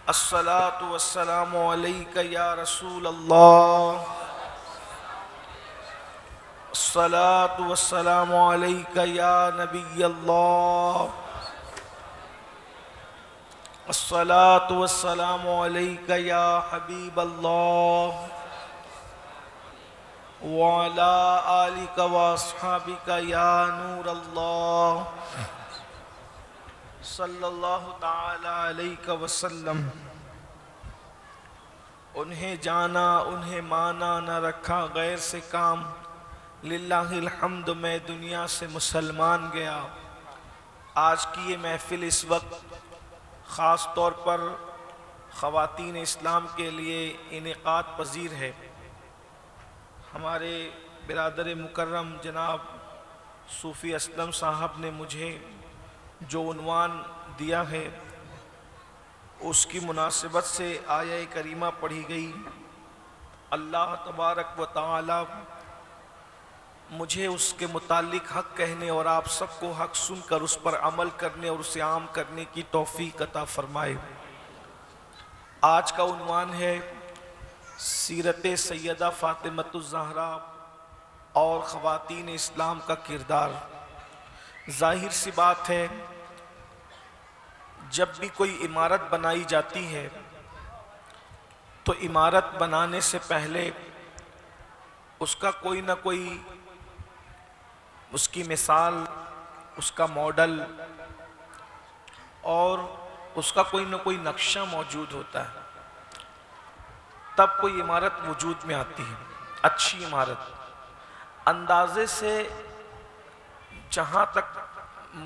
अस्सलातु वस्सलामु अलैका या रसूल अल्लाह, अस्सलातु वस्सलामु अलैका या नबी अल्लाह, अस्सलातु वस्सलामु अलैका या हबीब अल्लाह व अला आलिका व अस्हाबिका या नूर अल्लाह सल्लल्लाहु ताला अलैहि वसल्लम। उन्हें जाना उन्हें माना न रखा गैर से काम, लिल्लाहिल हम्द मैं दुनिया से मुसलमान गया। आज की ये महफिल इस वक्त ख़ास तौर पर ख़वातीन इस्लाम के लिए इनेकाद पजीर है। हमारे बिरादर मुकर्रम जनाब सूफ़ी असलम साहब ने मुझे जो उन्वान दिया है उसकी मुनासिबत से आया करीमा पढ़ी गई। अल्लाह तबारक व तआला मुझे उसके मुतालिक हक़ कहने और आप सबको हक़ सुनकर उस पर अमल करने और उसे आम करने की तौफीक अता फरमाए। आज का उन्वान है सीरत सैयदा फ़ातिमतुज़ ज़हरा और ख़वातीन इस्लाम का किरदार। जाहिर सी बात है, जब भी कोई इमारत बनाई जाती है तो इमारत बनाने से पहले उसका कोई ना कोई उसकी मिसाल, उसका मॉडल और उसका कोई ना कोई नक्शा मौजूद होता है, तब कोई इमारत वजूद में आती है। अच्छी इमारत अंदाजे से जहाँ तक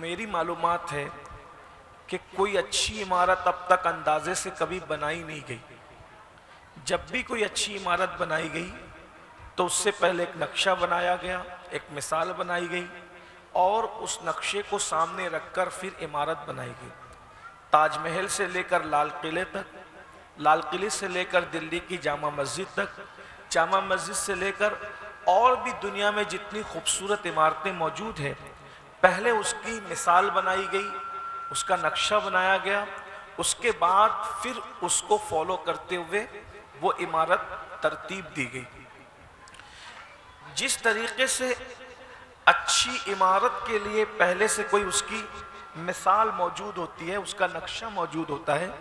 मेरी मालूमात है कि कोई अच्छी इमारत अब तक अंदाजे से कभी बनाई नहीं गई। जब भी कोई अच्छी इमारत बनाई गई तो उससे पहले एक नक्शा बनाया गया, एक मिसाल बनाई गई और उस नक्शे को सामने रखकर फिर इमारत बनाई गई। ताजमहल से लेकर लाल किले तक, लाल किले से लेकर दिल्ली की जामा मस्जिद तक, जामा मस्जिद से लेकर और भी दुनिया में जितनी खूबसूरत इमारतें मौजूद हैं, पहले उसकी मिसाल बनाई गई, उसका नक्शा बनाया गया, उसके बाद फिर उसको फॉलो करते हुए वो इमारत तरतीब दी गई। जिस तरीके से अच्छी इमारत के लिए पहले से कोई उसकी मिसाल मौजूद होती है, उसका नक्शा मौजूद होता है,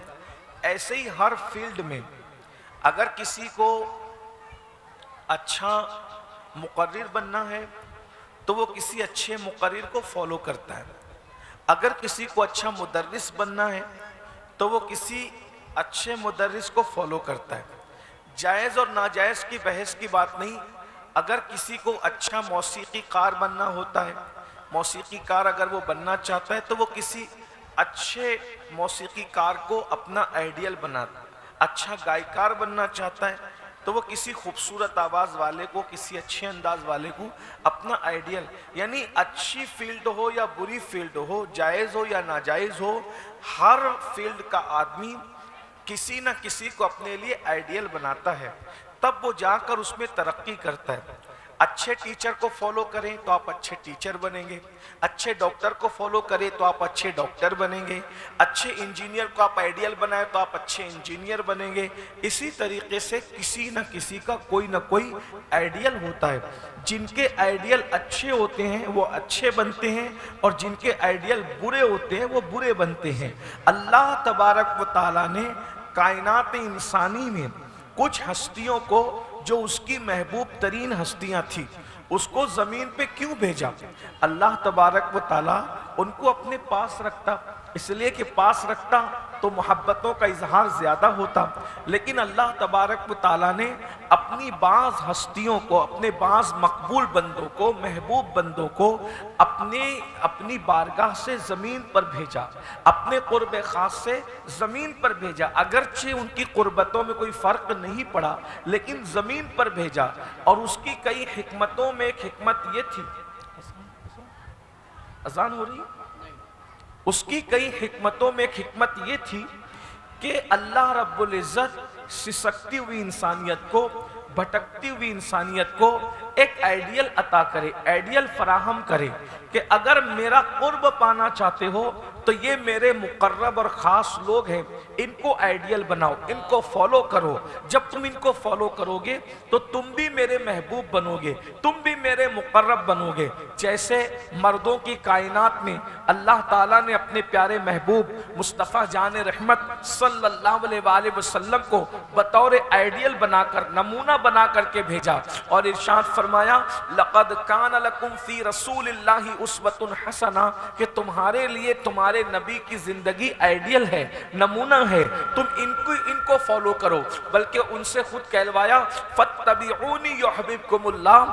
ऐसे ही हर फील्ड में अगर किसी को अच्छा मुकर्रिर बनना है तो वो किसी अच्छे मुकर्रिर को फॉलो करता है। अगर किसी को अच्छा मुदर्रिस बनना है तो वो किसी अच्छे मुदर्रिस को फॉलो करता है। जायज़ और नाजायज़ की बहस की बात नहीं। अगर किसी को अच्छा मौसीकी कार बनना होता है, मौसीकी कार अगर वो बनना चाहता है तो वो किसी अच्छे मौसीकी कार को अपना आइडियल बनाता है। अच्छा गायकार बनना चाहता है तो वो किसी खूबसूरत आवाज़ वाले को, किसी अच्छे अंदाज वाले को अपना आइडियल, यानी अच्छी फील्ड हो या बुरी फील्ड हो, जायज़ हो या नाजायज़ हो, हर फील्ड का आदमी किसी न किसी को अपने लिए आइडियल बनाता है, तब वो जाकर उसमें तरक्की करता है। अच्छे टीचर को फॉलो करें तो आप अच्छे टीचर बनेंगे, अच्छे डॉक्टर को फॉलो करें तो आप अच्छे डॉक्टर बनेंगे, अच्छे इंजीनियर को आप आइडियल बनाए तो आप अच्छे इंजीनियर बनेंगे। इसी तरीके से किसी न किसी का कोई ना कोई आइडियल होता है। जिनके आइडियल अच्छे होते हैं वो अच्छे बनते हैं और जिनके आइडियल बुरे होते हैं वो बुरे बनते हैं। अल्लाह तबारक व तआला ने कायनात इंसानी में कुछ हस्तियों को, जो उसकी महबूब तरीन हस्तियां थी, उसको जमीन पे क्यों भेजा? अल्लाह तबारक व ताला उनको अपने पास रखता, इसलिए कि पास रखता तो मोहब्बतों का इजहार ज्यादा होता। लेकिन अल्लाह तबारक व ताला ने अपनी बाज़ हस्तियों को, अपने बाज़ मकबूल बंदों को, महबूब बंदों को अपनी बारगाह से ज़मीन पर भेजा, अपने कुर्ब ख़ास से ज़मीन पर भेजा। अगरचे उनकी कुर्बतों में कोई फ़र्क नहीं पड़ा, लेकिन ज़मीन पर भेजा। और उसकी कई हिकमतों में एक हिकमत ये थी, अजान हो रही है, उसकी कई हिकमतों में एक हिकमत ये थी कि अल्लाह रब्बुल इज़्ज़त सिसकती हुई इंसानियत को, भटकती हुई इंसानियत को एक आइडियल अता करे, आइडियल फराहम करे कि अगर मेरा कुर्ब पाना चाहते हो तो ये मेरे मुकर्रब और ख़ास लोग हैं, इनको आइडियल बनाओ, इनको फॉलो करो। जब तुम इनको फॉलो करोगे तो तुम भी मेरे महबूब बनोगे, तुम भी मेरे मुकर्रब बनोगे। जैसे मर्दों की कायनात में अल्लाह ताला ने अपने प्यारे महबूब मुस्तफ़ा जान रहमत सल्लल्लाहु अलैहि वसल्लम को बतौर आइडियल बनाकर, नमूना बना करके भेजा और इरशाद फरमाया, लक़द कान लकुम फ़ी रसूलिल्लाहि उस्वतुन हसना, कि तुम्हारे लिए तुम्हारे नबी की जिंदगी आइडियल है, नमूना है, तुम इनको फॉलो करो। बल्कि उनसे खुद कहलवाया, फत्तबिऊनी युहब्बुकुमुल्लाह,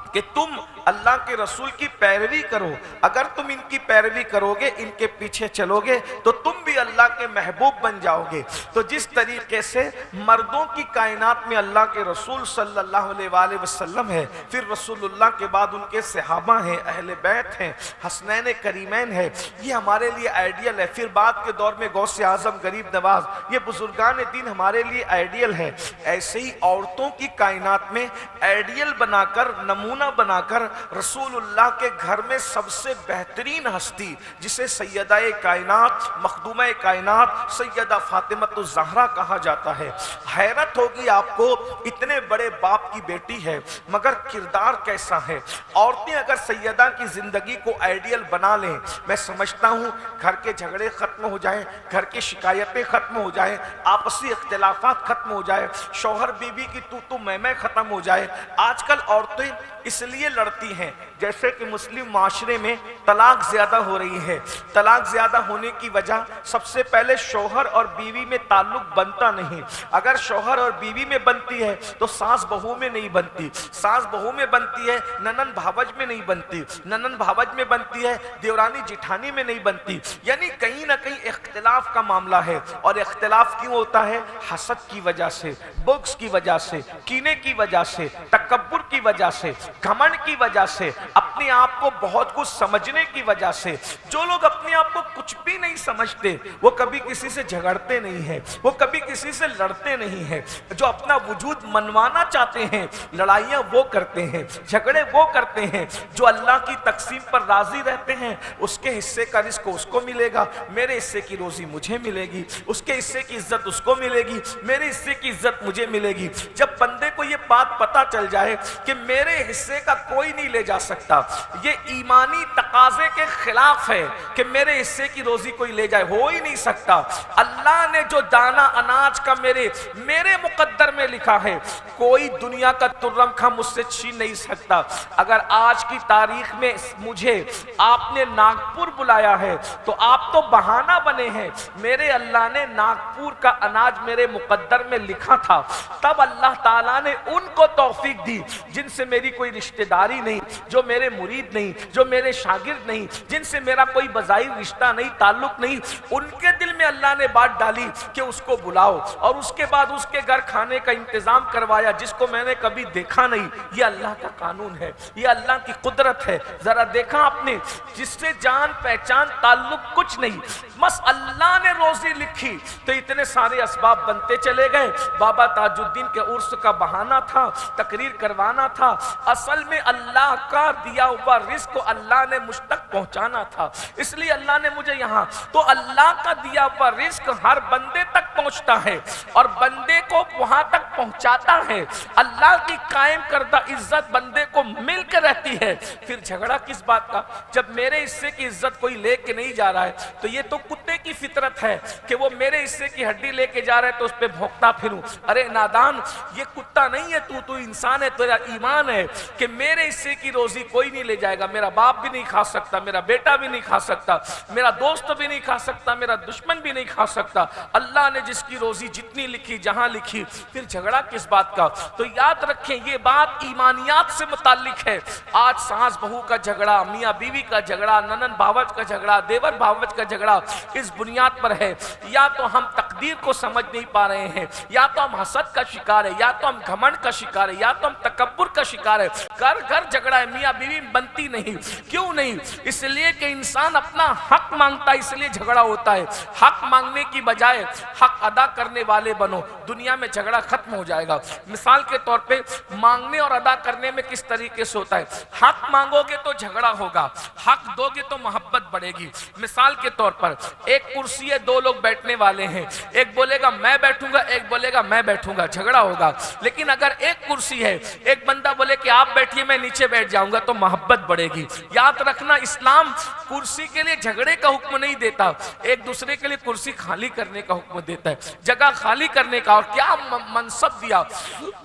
कि तुम अल्लाह के रसूल की पैरवी करो। अगर तुम इनकी पैरवी करोगे, इनके पीछे चलोगे, तो तुम भी अल्लाह के महबूब बन जाओगे। तो जिस तरीके से मर्दों की कायनात में अल्लाह के रसूल सल्लल्लाहु अलैहि वसल्लम है, फिर रसूलुल्लाह के बाद उनके सहाबा हैं, अहले बैत हैं, हसनैन करीमैन है, ये हमारे लिए आइडियल है। फिर बाद के दौर में गौसे आजम, गरीब नवाज, ये बुजुर्गान दीन हमारे लिए आइडियल है। ऐसे ही औरतों की कायनात में आइडियल बनाकर, नमूना बनाकर रसूलुल्लाह के घर में सबसे बेहतरीन हस्ती, जिसे सैयदा कायनात, मखदूमा कायनात, सैयदा फातिमतुज़ ज़हरा कहा जाता है। हैरत होगी आपको, इतने बड़े बाप की बेटी है मगर किरदार कैसा है। औरतें अगर सैयदा की जिंदगी को आइडियल बना लें, मैं समझता हूँ घर के झगड़े खत्म हो जाएं, घर की शिकायतें खत्म हो जाएं, आपसी इख्तिलाफात खत्म हो जाए, शौहर बीवी की तू मैं खत्म हो जाए। आजकल औरतें इसलिए लड़ती हैं, जैसे कि मुस्लिम माशरे में तलाक ज्यादा हो रही है। तलाक ज्यादा होने की वजह सबसे पहले शौहर और बीवी में ताल्लुक बनता नहीं। अगर शौहर और बीवी में बनती है तो सास बहू में नहीं बनती, सास बहू में बनती है, ननन भावज में नहीं बनती, ननन भावज में बनती है, देवरानी जिठानी में नहीं बनती। यानी कहीं ना कहीं इख्तिलाफ का मामला है। और इख्तिलाफ क्यों होता है? हसद की वजह से, बुग़्ज़ की वजह से, कीने की वजह से, तकब्बुर की वजह से, घमंड की वजह से, अपने आप को बहुत कुछ समझने की वजह से। जो लोग अपने आप को कुछ भी नहीं समझते, वो कभी किसी से झगड़ते नहीं हैं, वो कभी किसी से लड़ते नहीं हैं। जो अपना वजूद मनवाना चाहते हैं, लड़ाइयाँ वो करते हैं, झगड़े वो करते हैं। जो अल्लाह की तकसीम पर राजी रहते हैं, उसके हिस्से का रिस्क उसको मिलेगा, मेरे हिस्से की रोजी मुझे मिलेगी, उसके हिस्से की इज्जत उसको मिलेगी, मेरे हिस्से की इज्जत मुझे मिलेगी। जब बंदे को ये बात पता चल जाए कि मेरे हिस्से का कोई नहीं ले जा सकता, ये ईमानी तकाजे के खिलाफ है कि मेरे हिस्से की रोजी कोई ले जाए, हो ही नहीं सकता। अल्लाह ने जो दाना अनाज का मेरे मुकद्दर में लिखा है, कोई दुनिया का तुर्रम खा मुझसे छीन नहीं सकता। अगर आज की तारीख में मुझे आपने नागपुर बुलाया है तो आप तो बहाना बने हैं। मेरे अल्लाह ने नागपुर का अनाज मेरे मुकद्दर में लिखा था, तब अल्लाह ताला ने उनको तौफीक दी जिनसे मेरी कोई रिश्तेदारी नहीं, जो मेरे मुरीद नहीं, जो मेरे शागिर्द नहीं, जिनसे मेरा कोई बज़ाहिर रिश्ता नहीं, ताल्लुक नहीं। उनके दिल में अल्लाह ने बात डाली कि उसको बुलाओ, और उसके बाद उसके घर खाने का इंतजाम करवाया जिसको मैंने कभी देखा नहीं। ये अल्लाह का कानून है, ये अल्लाह की कुदरत है। जरा देखा आपने, जिससे जान पहचान ताल्लुक कुछ नहीं, बस अल्लाह ने रोजी लिखी तो इतने सारे असबाब बनते चले गए। बाबा ताजुद्दीन के उर्स का बहाना था, तकरीर करवाना था, असल में अल्लाह का दिया हुआ रिस्क को अल्लाह ने मुझ तक पहुंचाना था, इसलिए अल्लाह ने मुझे यहाँ। तो अल्लाह का दिया हुआ रिस्क हर बंदे तक पहुंचता है और बंदे को वहां तक पहुंचाता है। अल्लाह की कायम करदा इज्जत बंदे को मिल के रहती है। फिर झगड़ा किस बात का? जब मेरे हिस्से की इज्जत कोई लेके नहीं जा रहा है, तो ये तो कुत्ते की फितरत है कि वो मेरे हिस्से की हड्डी लेके जा रहा है तो उस पर भौंकता फिरूं। अरे नादान, ये कुत्ता नहीं है, तू इंसान है, तेरा ईमान है कि मेरे हिस्से की रोजी कोई नहीं ले जाएगा। मेरा बाप भी नहीं खा सकता, मेरा बेटा भी नहीं खा सकता, मेरा दोस्त भी नहीं खा सकता, मेरा दुश्मन भी नहीं खा सकता। अल्लाह ने जिसकी रोजी जितनी लिखी, जहां लिखी, फिर झगड़ा किस बात का? तो याद रखें, ये बात ईमानियात से मुताल्लिक है। आज सास बहू का झगड़ा, मियाँ बीवी का झगड़ा, ननन भावज का झगड़ा, देवर भावज का झगड़ा इस बुनियाद पर है, या तो हम तकदीर को समझ नहीं पा रहे हैं, या तो हम हसद का शिकार है, या तो हम घमंड का शिकार है, या तो हम तकब्बुर का शिकार है। घर घर झगड़ा है, मियाँ बीवी बनती नहीं। क्यों नहीं? इसलिए कि इंसान अपना हक मांगता है, इसलिए झगड़ा होता है। हक मांगने की बजाय हक अदा करने वाले बनो, दुनिया में झगड़ा खत्म हो जाएगा। मिसाल के तौर पे मांगने और अदा करने में किस तरीके से होता है, हक मांगोगे तो झगड़ा होगा, हक दोगे तो मोहब्बत बढ़ेगी। मिसाल के तौर पर एक कुर्सी है, दो लोग बैठने वाले हैं, एक बोलेगा मैं बैठूंगा, एक बोलेगा मैं बैठूंगा, झगड़ा होगा। लेकिन अगर एक कुर्सी है, एक बंदा बोले कि आप बैठिए मैं नीचे बैठ जाऊंगा, तो मोहब्बत बढ़ेगी। याद रखना, इस्लाम कुर्सी के लिए झगड़े का हुक्म नहीं देता, एक दूसरे के लिए कुर्सी खाली करने का हुक्म देता है, जगह खाली करने का। और क्या मनसब दिया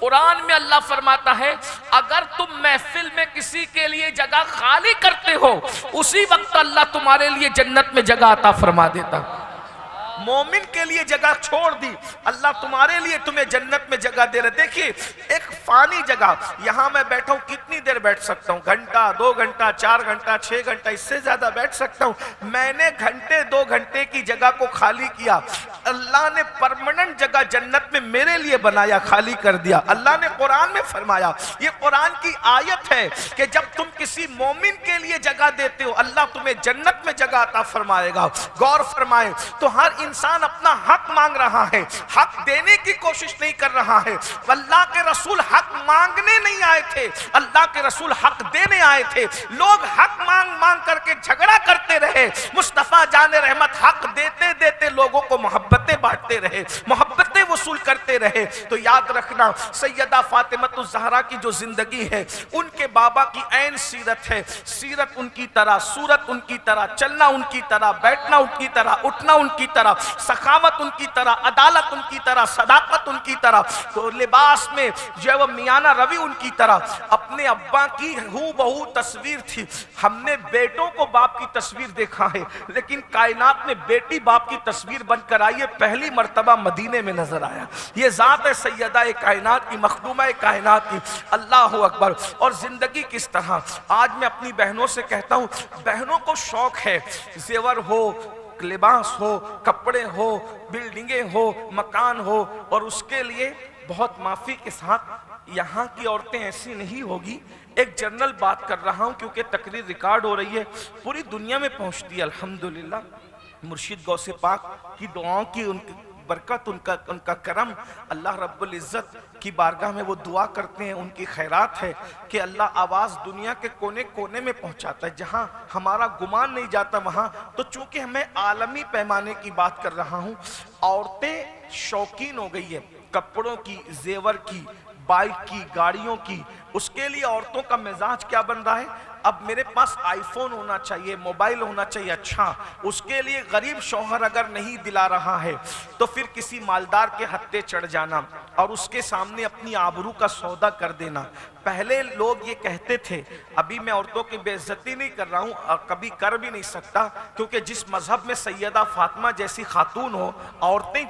कुरान में, अल्लाह फरमाता है अगर तुम महफिल में किसी के लिए जगह खाली करते हो, उसी वक्त अल्लाह तुम्हारे लिए जन्नत में जगह अता फरमा देता। मोमिन के लिए जगह छोड़ दी, अल्लाह तुम्हारे लिए तुम्हें जन्नत में जगह दे रहे। देखिए एक फानी जगह, यहां मैं बैठा हूं, कितनी देर बैठ सकता हूं, घंटा, 2 घंटा, 4 घंटा, 6 घंटा, इससे ज्यादा बैठ सकता हूं। मैंने घंटे 2 घंटे की जगह को खाली किया, अल्लाह ने परमानेंट जगह जन्नत में मेरे लिए बनाया, खाली कर दिया। अल्लाह ने कुरान में फरमाया, ये कुरान की आयत है कि जब तुम किसी मोमिन के लिए जगह देते हो, अल्लाह तुम्हें जन्नत में जगह अता फरमाएगा। गौर फरमाए, तो हर इंसान अपना हक मांग रहा है, हक देने की कोशिश नहीं कर रहा है। अल्लाह के रसूल हक मांगने नहीं आए थे, अल्लाह के रसूल हक देने आए थे। लोग हक मांग मांग करके झगड़ा करते रहे, मुस्तफा जाने रहमत हक देते देते लोगों को मोहब्बतें बांटते रहे, मोहब्बतें वसूल करते रहे। तो याद रखना, सैयदा फातिमतुज़ ज़हरा की जो जिंदगी है, उनके बाबा की ऐन सीरत है, सीरत उनकी तरह, सूरत उनकी तरह, चलना उनकी तरह, बैठना उनकी तरह, उठना उनकी तरह, सखावत उनकी तरह, अदालत उनकी तरह, सदाकत उनकी तरह, तो लिबास में जो है वो मियाना रवि उनकी तरह। अपने अब्बा की हूबहू तस्वीर थी। हमने बेटों को बाप की तस्वीर देखा है, लेकिन कायनात में बेटी बाप की तस्वीर बनकर आई है, पहली मर्तबा मदीने में नजर आया। ये जात है सैयदा कायनात की, मखदूमा कायनात की। अल्लाह अकबर। और जिंदगी किस तरह, आज मैं अपनी बहनों से कहता हूँ, बहनों को शौक है जेवर हो, लिबास हो, कपड़े हो, बिल्डिंगें हो, मकान हो, और उसके लिए बहुत माफी के साथ यहाँ की औरतें ऐसी नहीं होगी। एक जनरल बात कर रहा हूँ क्योंकि तकरीर रिकॉर्ड हो रही है, पूरी दुनिया में पहुँचती है अल्हम्दुलिल्लाह। मुर्शिद गौसे पाक की दुआओं की उनकी बरकत, उनका करम, अल्लाह रब्बुल इज़्ज़त की बारगाह में वो दुआ करते हैं, उनकी खैरात है कि अल्लाह आवाज़ दुनिया के कोने कोने में पहुंचाता है, जहां हमारा गुमान नहीं जाता वहां। तो चूंकि हमें आलमी पैमाने की बात कर रहा हूं, औरतें शौकीन हो गई है कपड़ों की, जेवर की, बाइक की, गाड़ियों की। उसके लिए औरतों का मिजाज क्या बन रहा है, अब मेरे पास आईफोन होना चाहिए, मोबाइल होना चाहिए। अच्छा, उसके लिए गरीब शौहर अगर नहीं दिला रहा है तो फिर किसी मालदार के हत्थे चढ़ जाना और उसके सामने अपनी आबरू का सौदा कर देना। पहले लोग ये कहते थे, अभी मैं औरतों की बेइज्जती नहीं कर रहा हूँ और कभी कर भी नहीं सकता, क्योंकि जिस मजहब में सैयदा फातिमा जैसी खातून हो, औरतें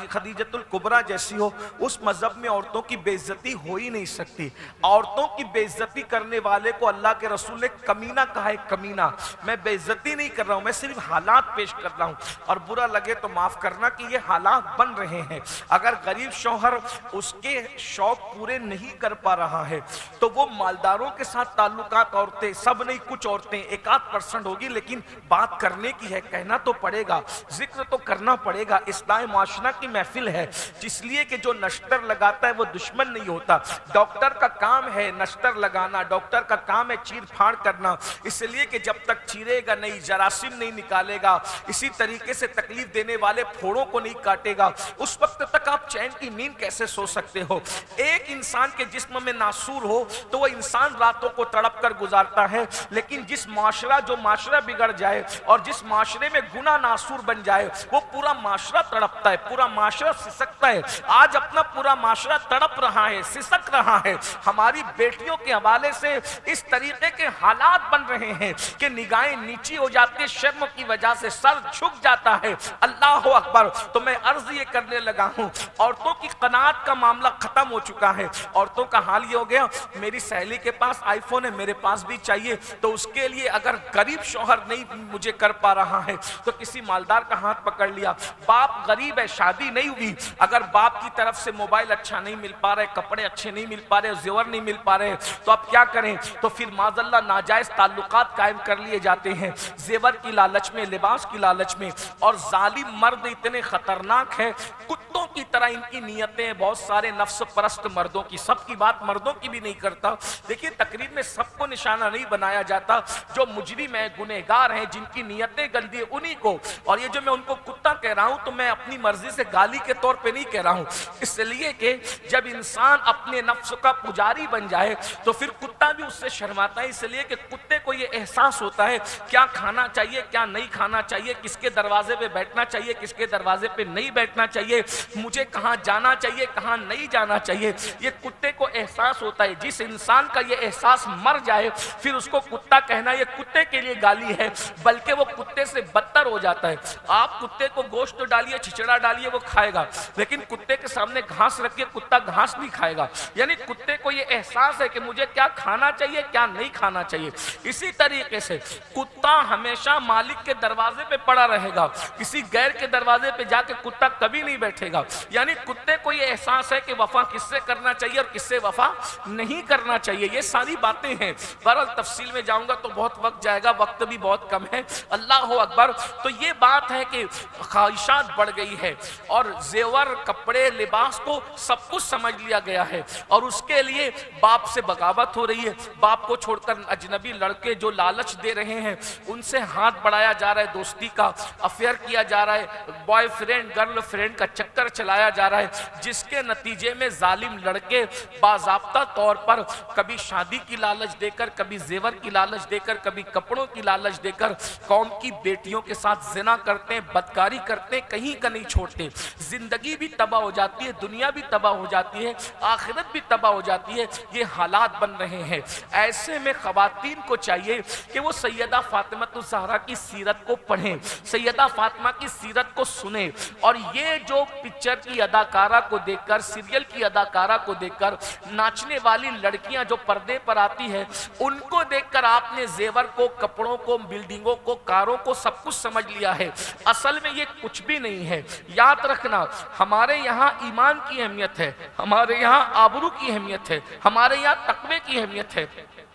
खदीजतुल कुबरा जैसी हो, उस मजहब में औरतों की बेइज्जती हो ही नहीं सकती। औरतों की बेइज्जती करने वाले को अल्लाह के रसूल ने कमीना कहा है, कमीना। मैं बेइज्जती नहीं कर रहा हूँ, मैं सिर्फ हालात पेश कर रहा हूँ, और बुरा लगे तो माफ करना कि ये हालात बन रहे हैं। अगर गरीब शौहर उसके शौक पूरे नहीं कर पा रहा है तो वो मालदारों के साथ ताल्लुकात, औरतें सब नहीं, कुछ औरतें 1-8% होगी, लेकिन बात करने की है, कहना तो पड़ेगा, जिक्र तो करना पड़ेगा। इस्लाह माशरा की महफिल है, इसलिए कि जो नश्तर लगाता है वो दुश्मन नहीं होता। डॉक्टर का काम है नश्तर लगाना, डॉक्टर का काम है चीर फाड़ करना, इसलिए कि जब तक चीरेगा नहीं, जरासीम नहीं निकालेगा, इसी तरीके से तकलीफ देने वाले फोड़ों को नहीं काटेगा, उस वक्त तक आप चैन की नींद कैसे सो सकते हो। एक इंसान के जिस्म में नासूर हो तो वो इंसान रातों को तड़प कर गुजारता है, लेकिन जो माशरा बिगड़ जाए और जिस माशरे में गुनाह नासूर बन जाए, वो पूरा माशरा तड़पता है, पूरा माशरा सिसकता है। आज अपना पूरा माशरा तड़प रहा है, सिसक रहा है। हमारी बेटियों के हवाले से इस तरीके के हालात बन रहे हैं कि निगाहें नीची हो जाती है, शर्म की वजह से सर झुक जाता है। अल्लाह अकबर। तो मैं अर्ज ये करने लगा हूं, औरतों की कनात का मामला खत्म हो चुका है। औरतों का हाल ये हो गया, मेरी सहेली के पास आईफोन है, मेरे पास भी चाहिए, तो उसके लिए अगर गरीब शौहर नहीं मुझे कर पा रहा है तो किसी मालदार का हाथ पकड़ लिया। बाप गरीब है, शादी नहीं हुई, अगर बाप की तरफ से मोबाइल अच्छा नहीं मिल पा रहे, कपड़े अच्छे नहीं मिल पा रहे, जेवर नहीं मिल पा रहे, तो अब क्या करें? तो फिर माज़अल्लाह नाजायज ताल्लुकात कायम कर लिए जाते हैं जेवर की लालच में, लिबास की लालच में। और जालिम मर्द इतने खतरनाक है, कुत्तों की तरह इनकी नीयतें। बहुत सारे नफ्स परस्त मर्दों की, सबकी बात मर्दों की भी नहीं करता। देखिए तकरीर में सबको निशाना नहीं बनाया जाता, जो मुजरिम है, गुनहगार हैं, जिनकी नीयतें गंदी है, उन्हीं को। और ये जो मैं उनको कुत्ता कह रहा हूं तो मैं अपनी मर्जी से गाली के तौर पे नहीं कह रहा हूं, इसलिए कि जब इंसान अपने नफ्स का पुजारी बन जाए तो फिर कुत्ता भी उससे शर्माता है। इसलिए कि कुत्ते को ये एहसास होता है क्या खाना चाहिए, क्या नहीं खाना चाहिए, किसके दरवाजे पे बैठना चाहिए, किसके दरवाजे पे नहीं बैठना चाहिए, मुझे कहाँ जाना चाहिए, कहाँ नहीं जाना चाहिए, ये कुत्ते को एहसास होता है। जिस इंसान का ये एहसास मर जाए फिर उसको कुत्ता कहना ये कुत्ते के लिए गाली है, बल्कि वो कुत्ते से बदतर हो जाता है। आप कुत्ते को गोश्त डालिए, छिचड़ा डालिए, वो खाएगा, लेकिन कुत्ते के सामने घास रखिए, कुत्ता घास नहीं खाएगा। यानी कुत्ते को ये एहसास है कि मुझे क्या खाना चाहिए, क्या नहीं खाना चाहिए। इसी तरीके से कुत्ता हमेशा मालिक के दरवाजे पे पड़ा रहेगा, किसी गैर के दरवाजे पे जाके कुत्ता कभी नहीं बैठेगा। यानी कुत्ते को ये एहसास है कि वफा किससे करना चाहिए और किससे वफा नहीं करना चाहिए। ये सारी बातें हैं, बहरहाल तफसील में जाऊंगा तो बहुत वक्त जाएगा, वक्त भी बहुत कम है। अल्लाह अकबर। तो ये बात है कि ख्वाहिशात बढ़ गई है और जेवर, कपड़े, लिबास को सब कुछ समझ लिया गया है और उसके लिए बाप से बगावत हो रही है। बाप को छोड़कर अजनबी लड़के जो लालच दे रहे हैं उनसे हाथ बढ़ाया जा रहा है, दोस्ती का अफेयर किया जा रहा है, बॉयफ्रेंड गर्लफ्रेंड का चक्कर चलाया जा रहा है, जिसके नतीजे में जालिम लड़के बाज़ाब्ता तौर पर कभी शादी की लालच देकर, कभी जेवर की लालच देकर, कभी कपड़ों की लालच देकर कौम की बेटियों के साथ जिना करते हैं, बदकारी करते हैं, कहीं का नहीं छोड़ते। जिंदगी भी तबाह हो जाती है, दुनिया भी तबाह हो जाती है, आखिरत भी तबाह हो जाती है। ये हालात बन रहे हैं। ऐसे में खवातीन को चाहिए कि वो सैयदा फातिमतुज़ ज़हरा की सीरत को पढ़ें, सैयदा फातिमा की सीरत को सुने। और ये जो पिक्चर की अदाकारा को देखकर, सीरियल की अदाकारा को देखकर नाचने वाली लड़कियां जो पर्दे पर आती है, उनको देखकर आपने जेवर को, कपड़ों को, बिल्डिंगों को, कारों को सब कुछ समझ लिया है। असल में ये कुछ भी नहीं है। याद रखना, हमारे यहाँ ईमान की अहमियत है, हमारे यहाँ आबरू की अहमियत है, हमारे यहाँ तकवे की अहमियत है,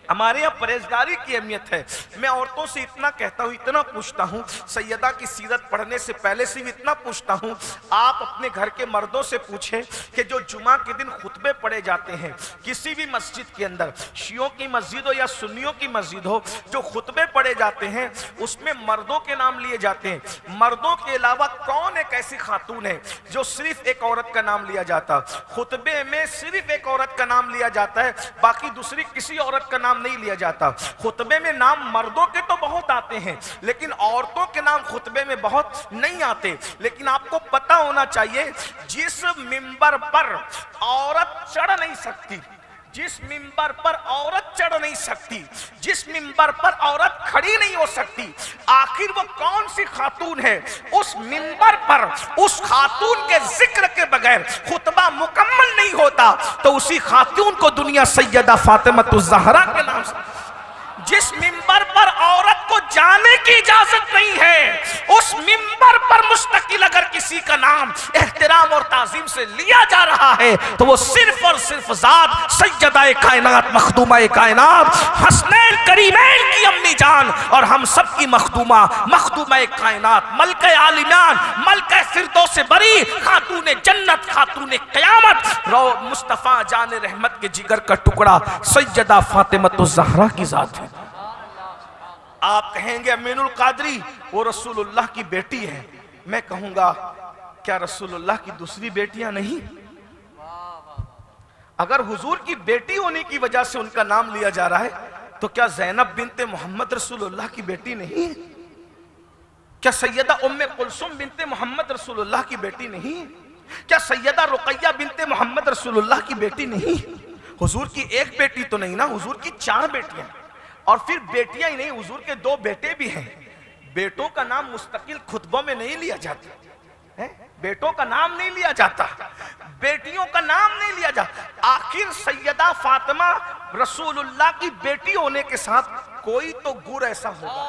हमारे यहाँ परहेजगारी की अहमियत है। मैं औरतों से इतना कहता हूँ, इतना पूछता हूँ, सैयदा की सीरत पढ़ने से पहले से भी इतना पूछता हूँ, आप अपने घर के मर्दों से पूछें कि जो जुमा के दिन खुतबे पढ़े जाते हैं किसी भी मस्जिद के अंदर, शियों की मस्जिद हो या सुन्नियों की मस्जिद हो, जो खुतबे पढ़े जाते हैं उसमें मर्दों के नाम लिए जाते हैं। मर्दों के अलावा कौन एक ऐसी खातून है जो सिर्फ एक औरत का नाम लिया जाता? खुतबे में सिर्फ एक औरत का नाम लिया जाता है, बाकी दूसरी किसी औरत का नाम नहीं लिया जाता। खुतबे में नाम मर्दों के तो बहुत आते हैं, लेकिन औरतों के नाम खुतबे में बहुत नहीं आते। लेकिन आपको पता होना चाहिए, जिस मिंबर पर औरत चढ़ नहीं सकती, जिस मिंबर पर औरत चढ़ नहीं सकती, जिस मिंबर पर औरत खड़ी नहीं हो सकती, आखिर वो कौन सी खातून है? उस मिंबर पर उस खातून के जिक्र के बगैर खुतबा मुकम्मल नहीं होता। तो उसी खातून को दुनिया सैयदा फातिमतुज़ ज़हरा के नाम से, जिस मिंबर पर औरत को जाने की इजाजत नहीं है, उस मिंबर पर मुस्तकिल अगर किसी का नाम एहतराम और ताजीम से लिया जा रहा है तो वो सिर्फ और सिर्फ जात सैयदा कायनात, मखदूमा कायनात, हसनैन करीमैन की अम्मी जान और हम सब की मखदूमा, मखदूमा कायनात, मलके आलिमान, मलके फिरदौस बरी, खातून जन्नत, खातून क़यामत, मुस्तफ़ा जान रहमत के जिगर का टुकड़ा सैयदा फातिमतुज़ ज़हरा की जात है। आप कहेंगे अमीनुल कादरी वो रसूलुल्लाह की बेटी है। मैं कहूंगा क्या रसूलुल्लाह की दूसरी बेटियां नहीं? अगर हुजूर की बेटी होने की वजह से उनका नाम लिया जा रहा है तो क्या ज़ैनब बिनते मोहम्मद रसूलुल्लाह की बेटी नहीं? क्या सैयदा उम्मे कुलसुम बिनते मोहम्मद रसूलुल्लाह की बेटी नहीं? क्या सैयदा रुकैया बिनते मोहम्मद रसूलुल्लाह की बेटी नहीं? हुजूर की एक बेटी तो नहीं ना, हुजूर की 4 बेटियां, और फिर बेटियां ही नहीं, हुजूर के 2 बेटे भी हैं। बेटों का नाम मुस्तकिल खुतबों में नहीं लिया जाता है, बेटों का नाम नहीं लिया जाता। बेटियों का नाम नहीं लिया जा। आखिर सैयदा फातिमा रसूलुल्लाह की बेटी होने के साथ कोई तो गुण ऐसा होगा,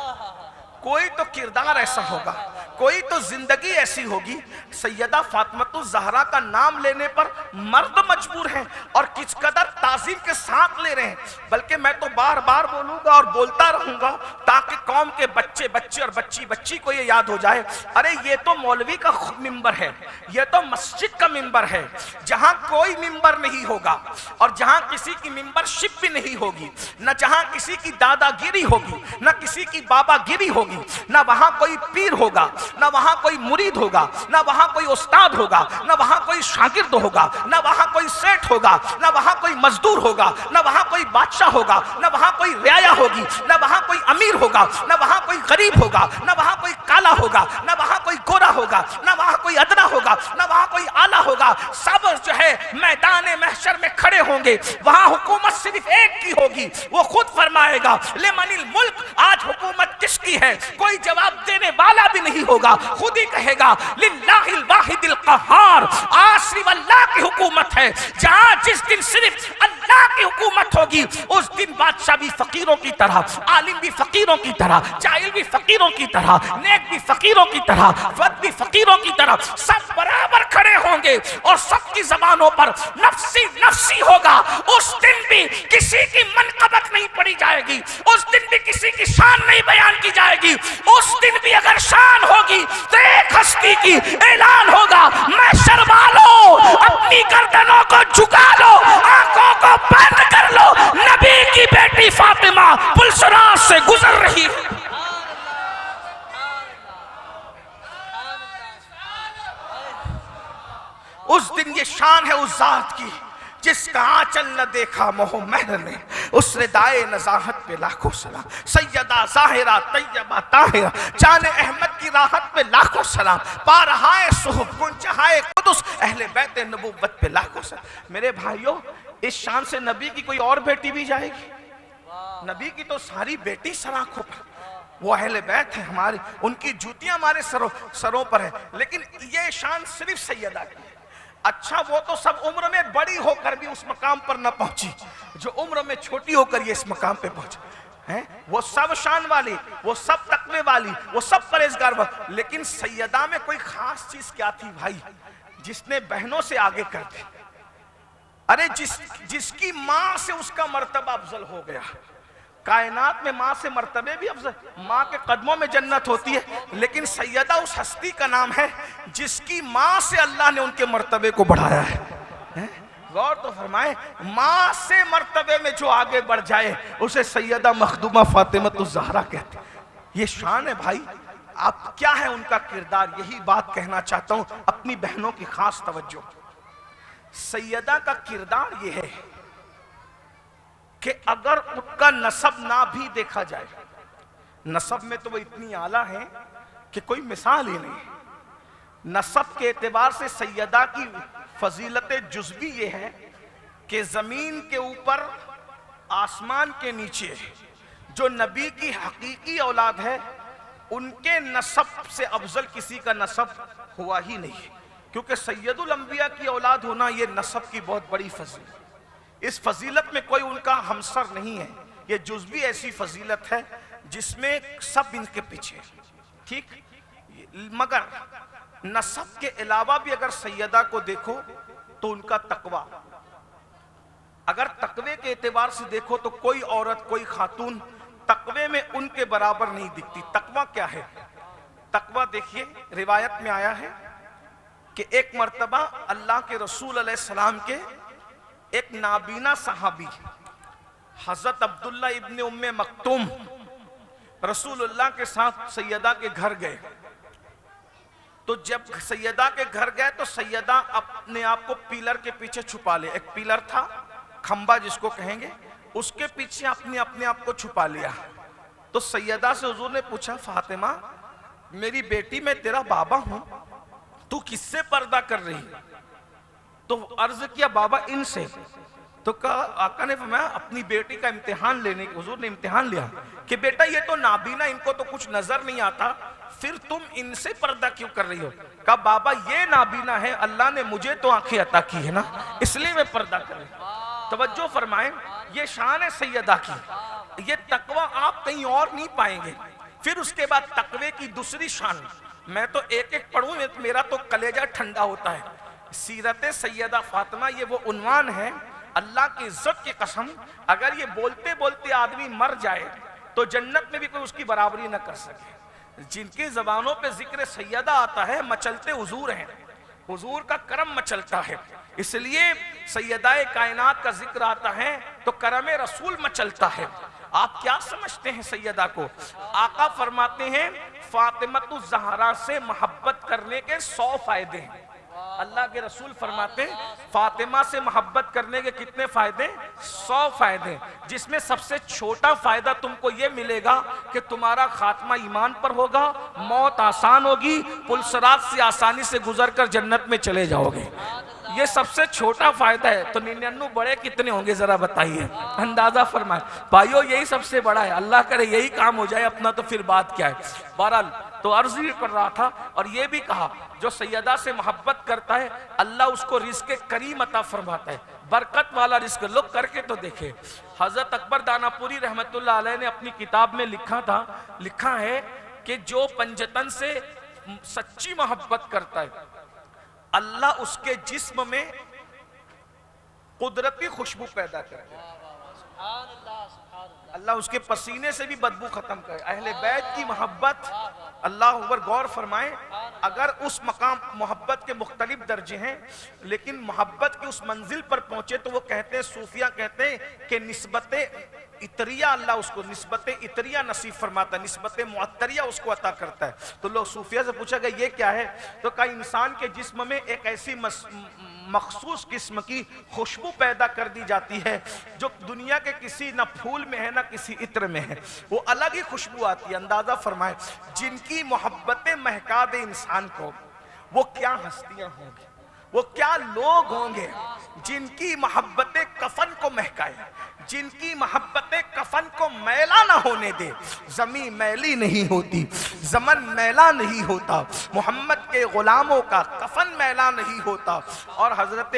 कोई तो किरदार ऐसा होगा, कोई तो जिंदगी ऐसी होगी। सैयदा फातिमा ज़हरा का नाम लेने पर मर्द मजबूर हैं और किस कदर ताज़ीम के साथ ले रहे हैं। बल्कि मैं तो बार बार बोलूंगा और बोलता रहूंगा ताकि कौम के बच्चे बच्चे और बच्ची बच्ची को ये याद हो जाए, अरे ये तो मौलवी का मिंबर है, ये तो मस्जिद का मिंबर है, जहां कोई मिंबर नहीं होगा और जहां किसी की मिंबरशिप भी नहीं होगी, न जहां किसी की दादागिरी होगी, न किसी की बाबागिरी होगी, ना वहां कोई पीर होगा, ना वहां कोई मुरीद होगा, ना वहां कोई उस्ताद होगा, ना वहां कोई शागिर्द होगा, ना वहां कोई सेठ होगा, ना वहां कोई मजदूर होगा, ना वहां कोई बादशाह होगा, ना वहां कोई रियाया होगी, ना वहां कोई अमीर होगा, ना वहां कोई गरीब होगा, ना वहां कोई काला होगा, ना वहां कोई गोरा होगा, ना वहां कोई अदना होगा, ना वहां कोई आला होगा। सब जो है मैदान महशर में खड़े होंगे, वहां हुकूमत सिर्फ एक की होगी, वो खुद फरमाएगा लिमनिल मुल्क, आज हुकूमत किसकी है? कोई जवाब देने वाला भी नहीं होगा, खुद ही कहेगा लिल्लाहिल वाहिदिल क़हार, आज सिर्फ अल्लाह की हुकूमत है। जहां जिस दिन सिर्फ अल्लाह की हुकूमत होगी, उस दिन बादशाह भी फकीरों की तरह, आलिम भी फकीरों की तरह, जाहिल भी फकीरों की तरह, नेक भी फकीरों की तरह, फद भी फकीरों की तरह, सब बराबर खड़े होंगे और सबकी जबानों पर नफ्सी नफ्सी होगा। उस दिन भी किसी की मनकबत नहीं पड़ी जाएगी, उस दिन भी किसी की शान नहीं बयान की जाएगी। उस दिन भी अगर शान होगी तो एक हस्ती की ऐलान होगा, महशर वालों अपनी गर्दनों को झुका लो, आंखों को बंद कर लो, नबी की बेटी फातिमा पुलसराज से गुजर रही है। उस दिन ये शान है उस जात की जिसका आंचल न देखा मोह महर ने, उस रिदाए नज़ाहत पे लाखों सलाम। सैयदा ज़ाहिरा तैयबा ताहिरा जाने अहमद की राहत पे लाखों सलाम। पारहाए सुहब गुंजहाए कुदुस अहले बैत नबुव्वत पे लाखों सलाम। मेरे भाइयों, इस शान से नबी की कोई और बेटी भी जाएगी? नबी की तो सारी बेटी सराखों पर, वो अहले बैत है हमारी, उनकी जूतियां हमारे सरों पर है, लेकिन ये शान सिर्फ सैयदा की है। अच्छा, वो तो सब उम्र में बड़ी होकर भी उस मकाम पर न पहुंची जो उम्र में छोटी होकर ये इस मकाम पे पहुंचे हैं। वो सब शान वाली, वो सब तकवे वाली, वो सब परहेजगार वाली, लेकिन सैयदा में कोई खास चीज क्या थी भाई, जिसने बहनों से आगे कर दी? अरे जिसकी मां से उसका मर्तबा अफजल हो गया। कायनात में माँ से मर्तबे भी अफजल, माँ के कदमों में जन्नत होती है, लेकिन सैयदा उस हस्ती का नाम है जिसकी माँ से अल्लाह ने उनके मर्तबे को बढ़ाया है। गौर तो फरमाए, माँ से मर्तबे में जो आगे बढ़ जाए उसे सैयदा मखदूमा फातिमतुज़ ज़हरा कहते हैं। ये शान है भाई। आप क्या है उनका किरदार, यही बात कहना चाहता हूं, अपनी बहनों की खास तवज्जो। सैयदा का किरदार ये है कि अगर उनका नसब ना भी देखा जाए, नसब में तो वो इतनी आला है कि कोई मिसाल ही नहीं। नसब के एतबार से सैयदा की फजीलत जुज़वी ये है कि ज़मीन के ऊपर आसमान के नीचे जो नबी की हकीकी औलाद है, उनके नसब से अफजल किसी का नसब हुआ ही नहीं, क्योंकि सैयदुल अंबिया की औलाद होना ये नसब की बहुत बड़ी फजीलत। इस फजीलत में कोई उनका हमसर नहीं है। ये जुज़वी ऐसी फजीलत है जिसमें सब इनके पीछे, ठीक। मगर नसब के अलावा भी अगर सैयदा को देखो तो उनका तकवा, अगर तकवे के एतबार से देखो तो कोई औरत, कोई खातून तकवे में उनके बराबर नहीं दिखती। तकवा क्या है? तकवा देखिए, रिवायत में आया है कि एक मर्तबा अल्लाह के रसूल अलैहिस्सलाम के एक नाबीना सहाबी हजरत अब्दुल्ला इब्ने उम्मे मक्तूम रसूलुल्लाह के साथ सैयदा के घर गए। तो जब सैयदा के घर गए तो सैयदा अपने आप को पिलर के पीछे छुपा ले। एक पिलर था, खंबा जिसको कहेंगे, उसके पीछे अपने आप को छुपा लिया। तो सैयदा से हुजूर ने पूछा, फातिमा मेरी बेटी, मैं तेरा बाबा हूं, तू किससे पर्दा कर रही? तो अर्ज किया, बाबा इनसे। तो कहा, आका ने फरमाया अपनी बेटी का इम्तिहान लेने के, हुजूर ने इम्तिहान लिया कि बेटा ये तो नाबीना, इनको तो कुछ नजर नहीं आता, फिर तुम इनसे पर्दा क्यों कर रही हो? कहा बाबा ये नाबीना है, अल्लाह ने मुझे तो आंखें अता की है ना, इसलिए मैं पर्दा कर रही हूं। तवज्जो फरमाएं, ये शान है सैयदा की, ये तकवा आप कहीं और नहीं पाएंगे। फिर उसके बाद तकवे की दूसरी शान, मैं तो एक एक पढ़ूं मेरा तो कलेजा ठंडा होता है। सीरत सैयदा फातिमा ये वो उन्वान है, अल्लाह की इज्जत की कसम, अगर ये बोलते बोलते आदमी मर जाए तो जन्नत में भी कोई उसकी बराबरी न कर सके। जिनकी जबानों पे जिक्र सैयदा आता है, मचलते हुजूर हैं, हुजूर का करम मचलता है, इसलिए सैयदाए कायनात का जिक्र आता है तो करम रसूल मचलता है। आप क्या समझते हैं सैयदा को? आका फरमाते हैं फातिमतु ज़हरा से मोहब्बत करने के 100 फायदे हैं। अल्लाह के रसूल फरमाते हैं फातिमा से मोहब्बत करने के कितने फायदे? 100 फायदे, जिसमें सबसे छोटा फायदा तुमको ये मिलेगा कि तुम्हारा खात्मा ईमान पर होगा, मौत आसान होगी, पुलसरात से आसानी से गुजरकर जन्नत में चले जाओगे। ये सबसे छोटा फायदा है। तो 99 बड़े कितने होंगे जरा बताइए, अंदाजा फरमाए भाइयों, यही सबसे बड़ा है। अल्लाह करे यही काम हो जाए अपना, तो फिर बात क्या है। बहरहाल तो अर्ज ही कर रहा था, और ये भी कहा जो सैयदा से मोहब्बत करता है अल्लाह उसको रिज़्क़ करीम अता फरमाता है, बरकत वाला रिज़्क़। लोग करके तो देखे। हजरत अकबर दानापुरी रहमतुल्लाह अलैह ने अपनी किताब में लिखा है कि जो पंजतन से सच्ची मोहब्बत करता है अल्लाह उसके जिस्म में कुदरती खुशबू पैदा करे, अल्लाह उसके पसीने से भी बदबू खत्म करे। अहले बैत की मोहब्बत, अल्लाह अकबर, गौर फरमाएं, अगर उस मकाम मोहब्बत के मुख्तलिफ दर्जे हैं, लेकिन मोहब्बत की उस मंजिल पर पहुंचे तो वो कहते हैं, सूफिया कहते हैं कि निस्बत इतरिया अल्लाह उसको निस्बत इतरिया नसीब फरमाता है, निस्बत मुअत्तरिया उसको अता करता है। तो लोग सूफिया से पूछा गया ये क्या है? तो कहा इंसान के जिस्म में एक ऐसी मखसूस किस्म की खुशबू पैदा कर दी जाती है जो दुनिया के किसी न फूल में है न किसी इत्र में है, वो अलग ही खुशबू आती है। अंदाजा फरमाए जिनकी मोहब्बतें महका दे इंसान को, वो क्या हस्तियां होंगी, वो क्या लोग होंगे जिनकी मोहब्बतें कफन को महकाए, जिनकी मोहब्बतें कफन को मैला ना होने दे। जमी मैली नहीं होती, जमन मैला नहीं होता, मोहम्मद के गुलामों का कफन मैला नहीं होता। और हजरत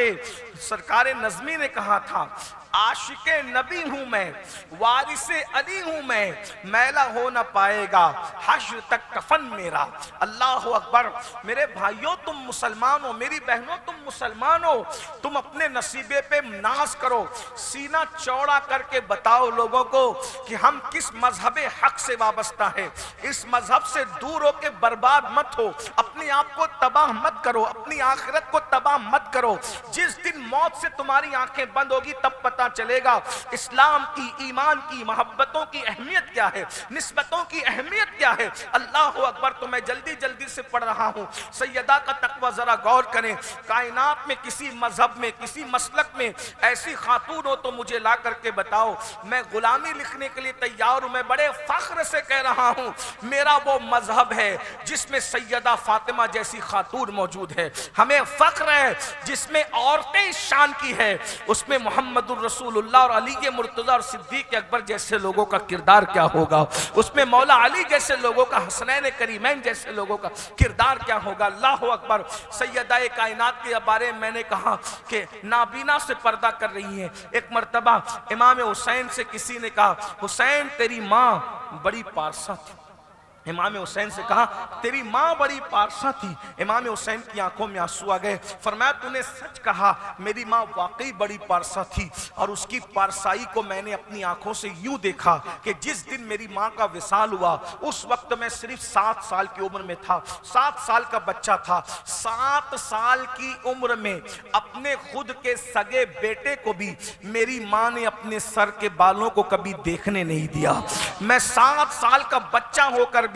सरकार नज़मी ने कहा था आशिके नबी हूं मैं, वारिसे अली हूं मैं, मैला हो ना पाएगा हश्र तक कफन मेरा। अल्लाह अकबर। मेरे भाइयों तुम मुसलमान हो, मेरी बहनों तुम मुसलमान हो, तुम अपने नसीबे पे नाज करो, सीना चौड़ा करके बताओ लोगों को कि हम किस मजहब हक से वाबस्ता है। इस मजहब से दूर हो के बर्बाद मत हो, अपने आप को तबाह मत करो, अपनी आखिरत को तबाह मत करो। जिस दिन मौत से तुम्हारी आंखें बंद होगी तब पता चलेगा इस्लाम की, ईमान की, मोहब्बतों की अहमियत क्या है, निस्बतों की अहमियत क्या है। अल्लाह अकबर। तो मैं जल्दी जल्दी से पढ़ रहा हूँ। सैयदा का तकवा जरा गौर करें। कायनात में किसी मजहब में, किसी मसलक में ऐसी खातून हो तो मुझे ला करके बताओ, मैं गुलामी लिखने के लिए तैयार हूँ। मैं बड़े फख्र से कह रहा हूँ मेरा वो मजहब है जिसमें सैयदा फातिमा जैसी खातून मौजूद है। हमें फख्र है जिसमें औरतें शान की है, उसमें मोहम्मदुर रसूलुल्लाह और अली के मुर्तज़ा और सिद्दीक अकबर जैसे लोगों का किरदार क्या होगा, उसमें मौला अली जैसे लोगों का, हसनैन करीमैन जैसे लोगों का किरदार क्या होगा। अल्लाह अकबर। सैयदाए कायनात के बारे में मैंने कहा कि नाबीना से पर्दा कर रही है। एक मर्तबा इमाम हुसैन से किसी ने कहा हुसैन तेरी माँ बड़ी पारसा थी। इमाम हुसैन से कहा तेरी माँ बड़ी पारसा थी। इमाम हुसैन की आंखों में आंसू आ गए। फरमाया तूने सच कहा, मेरी माँ वाकई बड़ी पारसा थी और उसकी पारसाई को मैंने अपनी आंखों से यूं देखा कि जिस दिन मेरी माँ का विसाल हुआ उस वक्त मैं सिर्फ 7 साल की उम्र में था, 7 साल का बच्चा था। 7 साल की उम्र में अपने खुद के सगे बेटे को भी मेरी माँ ने अपने सर के बालों को कभी देखने नहीं दिया। मैं 7 साल का बच्चा होकर भी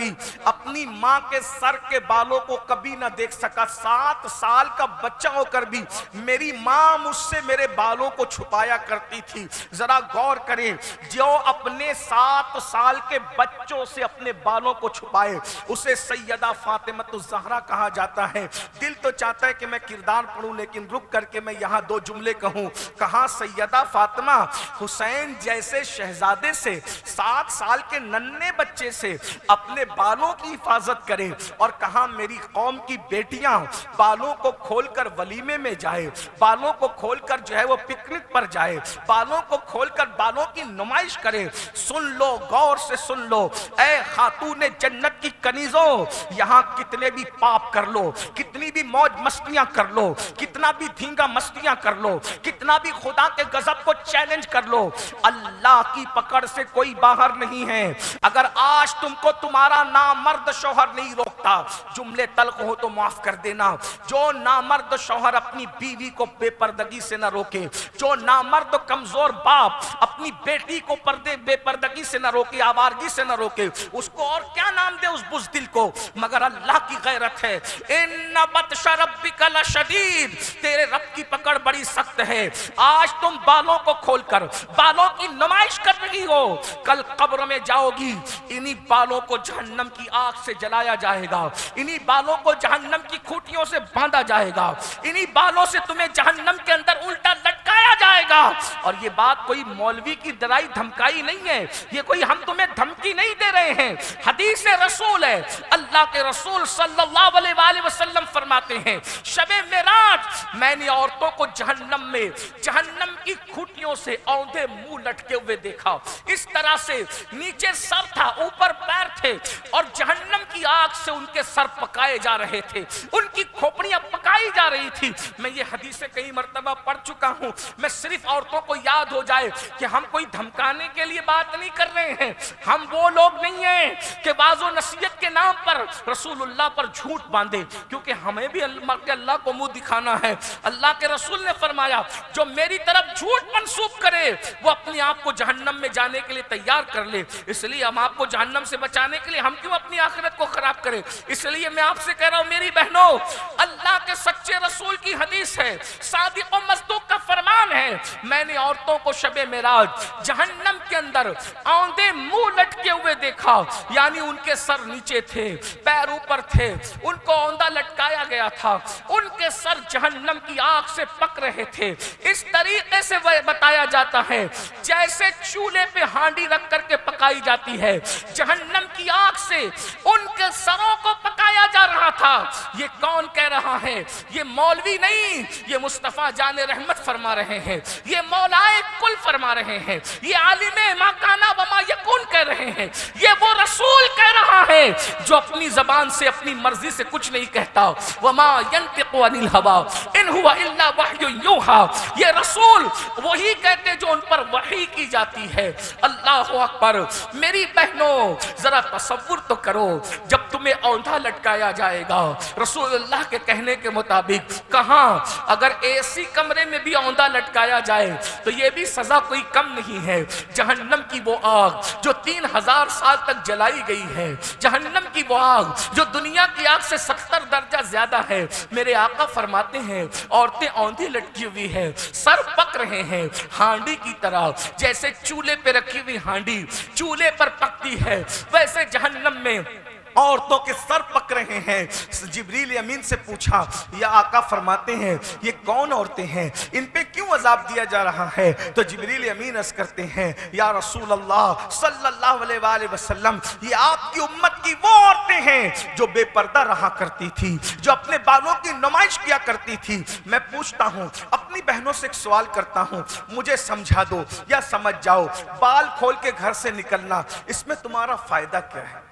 अपनी मां के सर के बालों को कभी ना देख सका। 7 साल का बच्चा होकर भी मेरी मां मुझसे मेरे बालों को छुपाया करती थी। जरा गौर करें, जो अपने 7 साल के बच्चों से अपने बालों को छुपाए उसे सैयदा फातिमतुज़ ज़हरा कहा जाता है। दिल तो चाहता है कि मैं किरदार पढ़ूं, लेकिन रुक करके मैं यहां 2 जुमले कहूं। कहा सैयदा फातिमा हुसैन जैसे शहजादे से, 7 साल के नन्हे बच्चे से अपने बालों की हिफाजत करे, और कहा मेरी कौम की बेटियां बालों को खोलकर वलीमे में जाए, बालों को खोलकर जो है वो पिकनिक पर जाए, बालों को खोलकर बालों की नुमाइश करे। सुन लो, गौर से सुन लो, ऐ खातूने जन्नत की कनीजों, यहां कितने भी पाप कर लो, कितनी भी मौज मस्तियां कर लो, कितना भी धींगा मस्तियां कर लो, कितना भी खुदा के गजब को चैलेंज कर लो, अल्लाह की पकड़ से कोई बाहर नहीं है। अगर आज तुमको तुम्हारा नामर्द शौहर नहीं रोकता, जुमले तल्ख हो तो माफ कर देना, जो नामर्द शौहर अपनी बीवी को बेपर्दगी से न रोके, जो नामर्द कमजोर बाप अपनी बेटी को पर्दे बेपर्दगी से न रोके, आवारगी से न रोके, उसको और क्या नाम दे उस बुज़दिल को, मगर अल्लाह की गैरत है। इन्ना बत्शा रब्बिका लशदीद, तेरे रब की पकड़ बड़ी सख्त है। आज तुम बालों को खोलकर बालों की नुमाइश कर रही हो, कल कब्र में जाओगी, इन्हीं बालों को जहन्नम की आग से जलाया जाएगा, इन्हीं बालों को जहन्नम की खूंटियों से बांधा जाएगा, इन्हीं बालों से तुम्हें जहन्नम के अंदर उल्टा लटकाया जाएगा। और ये बात कोई मौलवी की डराई धमकाई नहीं है, ये कोई हम तुम्हें धमकी नहीं दे रहे हैं, हदीस रसूल है। अल्लाह के रसूल सल्लल्लाहु अलैहि वसल्लम फरमाते हैं, शबे मेराज मैंने औरतों को जहन्नम में जहन्नम की खूंटियों से औंधे मुंह लटके हुए देखा। इस तरह से नीचे सर था, ऊपर पैर थे, और जहन्नम की आग से उनके सर पकाए जा रहे थे, उनकी खोपड़ियां पकाई जा रही थी। मैं ये हदीसें कई मर्तबा पढ़ चुका हूं, मैं सिर्फ औरतों को याद हो जाए कि हम कोई धमकाने के लिए बात नहीं कर रहे हैं, हम वो लोग नहीं हैं कि बाज़ो नसीहत के नाम पर रसूलुल्लाह पर झूठ बांधे, क्योंकि हमें भी अल्लाह को मुंह दिखाना है। अल्लाह के रसूल ने फरमाया, जो मेरी तरफ झूठ मंसूब करे वो अपने आप को जहन्नम में जाने के लिए तैयार कर ले। इसलिए हम आपको जहन्नम से बचाने के लिए हम क्यों अपनी आखिरत को खराब करें। इसलिए मैं आपसे कह रहा हूं मेरी बहनों, अल्लाह के सच्चे रसूल की हदीस है, सादिक और मस्दूक का फरमान है, मैंने औरतों को शबे मेराज जहन्नम के अंदर औंधे मुंह लटके हुए देखा, यानी उनके सर नीचे थे, पैर ऊपर थे, उनको औंधा लटकाया गया था, उनके सर जहन्नम की आग से पक रहे थे। इस तरीके से वह बताया जाता है जैसे चूल्हे पे हांडी रख करके पकाई जाती है, जहन्नम की आग से उनके सरों को पकाया जा रहा था। ये कौन कह रहा है? ये मौलवी नहीं, ये मुस्तफा जाने रहमत फरमा रहे हैं, ये मौलाए कुल फरमा रहे हैं, ये आलिमे माकाना वमा यकून कह रहे हैं, ये वो रसूल कह रहा है जो अपनी जबान से अपनी मर्जी से कुछ नहीं कहता। वमा यंतिकु अनिल हवा इन हुवा इल्ला वह्यु यूहा, ये रसूल वही कहते जो उन पर वही की जाती है। अल्लाह अकबर। मेरी बहनों जरा तसव्वुर तो करो, जब तुम्हें औंधा लटकाया जाएगा रसूलुल्लाह के कहने के मुताबिक, कहाँ अगर एसी कमरे में भी औंधा लटकाया जाए तो ये भी सजा कोई कम नहीं है। जहन्नम की वो आग जो 3000 साल तक जलाई गई है, जहन्नम की वो आग जो दुनिया की आग से 70 दर्जा ज्यादा है, मेरे आका फरमाते हैं औरतें औंधी लटकी हुई है, सर पक रहे हैं हांडी की तरह, जैसे चूल्हे पे रखी हुई हांडी चूल्हे पर पकती है, वैसे जहन्नम में औरतों के सर पक रहे हैं। जिब्रील अमीन से पूछा, या आका फरमाते हैं ये कौन औरतें हैं, इन पे क्यों अजाब दिया जा रहा है? तो जिब्रील अमीन अर्ज़ करते हैं, या रसूल अल्लाह सल्लल्लाहु अलैहि वसल्लम, ये आपकी उम्मत की वो औरतें हैं जो बेपर्दा रहा करती थी, जो अपने बालों की नुमाइश किया करती थी। मैं पूछता हूँ, अपनी बहनों से एक सवाल करता हूँ, मुझे समझा दो या समझ जाओ, बाल खोल के घर से निकलना इसमें तुम्हारा फायदा क्या है?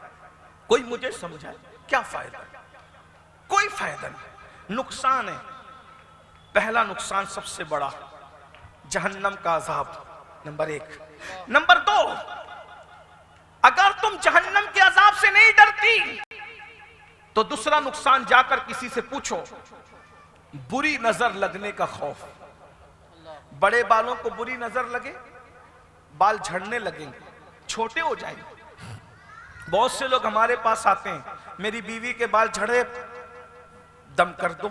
कोई मुझे समझाए क्या फायदा? कोई फायदा नहीं, नुकसान है। पहला नुकसान सबसे बड़ा, जहन्नम का अजाब, नंबर 1। नंबर 2, अगर तुम जहन्नम के अजाब से नहीं डरती तो दूसरा नुकसान, जाकर किसी से पूछो, बुरी नजर लगने का खौफ। बड़े बालों को बुरी नजर लगे, बाल झड़ने लगेंगे, छोटे हो जाएंगे। बहुत से लोग हमारे पास आते हैं, मेरी बीवी के बाल झड़े, दम कर दो,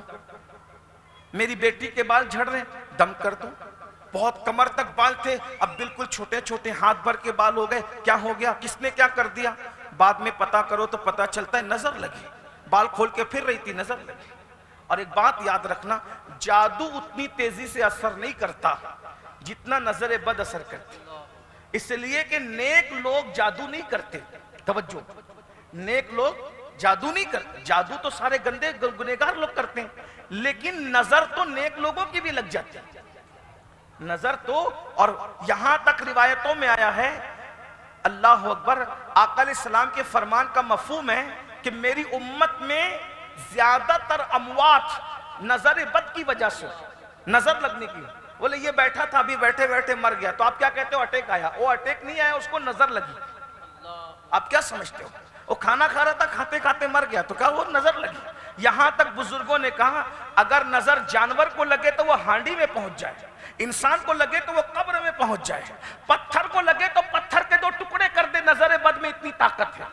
मेरी बेटी के बाल झड़ रहे, दम कर दो, बहुत कमर तक बाल थे, अब बिल्कुल छोटे छोटे हाथ भर के बाल हो गए, क्या हो गया, किसने क्या कर दिया? बाद में पता करो तो पता चलता है नजर लगी, बाल खोल के फिर रही थी, नजर लगी। और एक बात याद रखना, जादू उतनी तेजी से असर नहीं करता जितना नजर बद असर करती, इसलिए कि नेक लोग जादू नहीं करते। तवज्जो, नेक लोग जादू नहीं करते, जादू तो सारे गंदे गुनहगार लोग करते हैं, लेकिन नजर तो नेक लोगों की भी लग जाती है, नजर तो। और यहां तक रिवायतों में आया है, अल्लाह अकबर, आका अलैहिस्सलाम के फरमान का मफहूम है कि मेरी उम्मत में ज्यादातर अमवात नजर बद की वजह से, नजर लगने की। बोले ये बैठा था अभी बैठे बैठे मर गया, तो आप क्या कहते हो? अटैक आया। वो अटैक नहीं आया, उसको नजर लगी। आप क्या समझते हो? वो खाना खा रहा था, खाते खाते मर गया, तो क्या वो नजर लगी? यहां तक बुजुर्गों ने कहा अगर नजर जानवर को लगे तो वो हांडी में पहुंच जाए, इंसान को लगे तो वो कब्र में पहुंच जाए, पत्थर को लगे तो पत्थर के दो टुकड़े कर दे, नजर बद में इतनी ताकत है।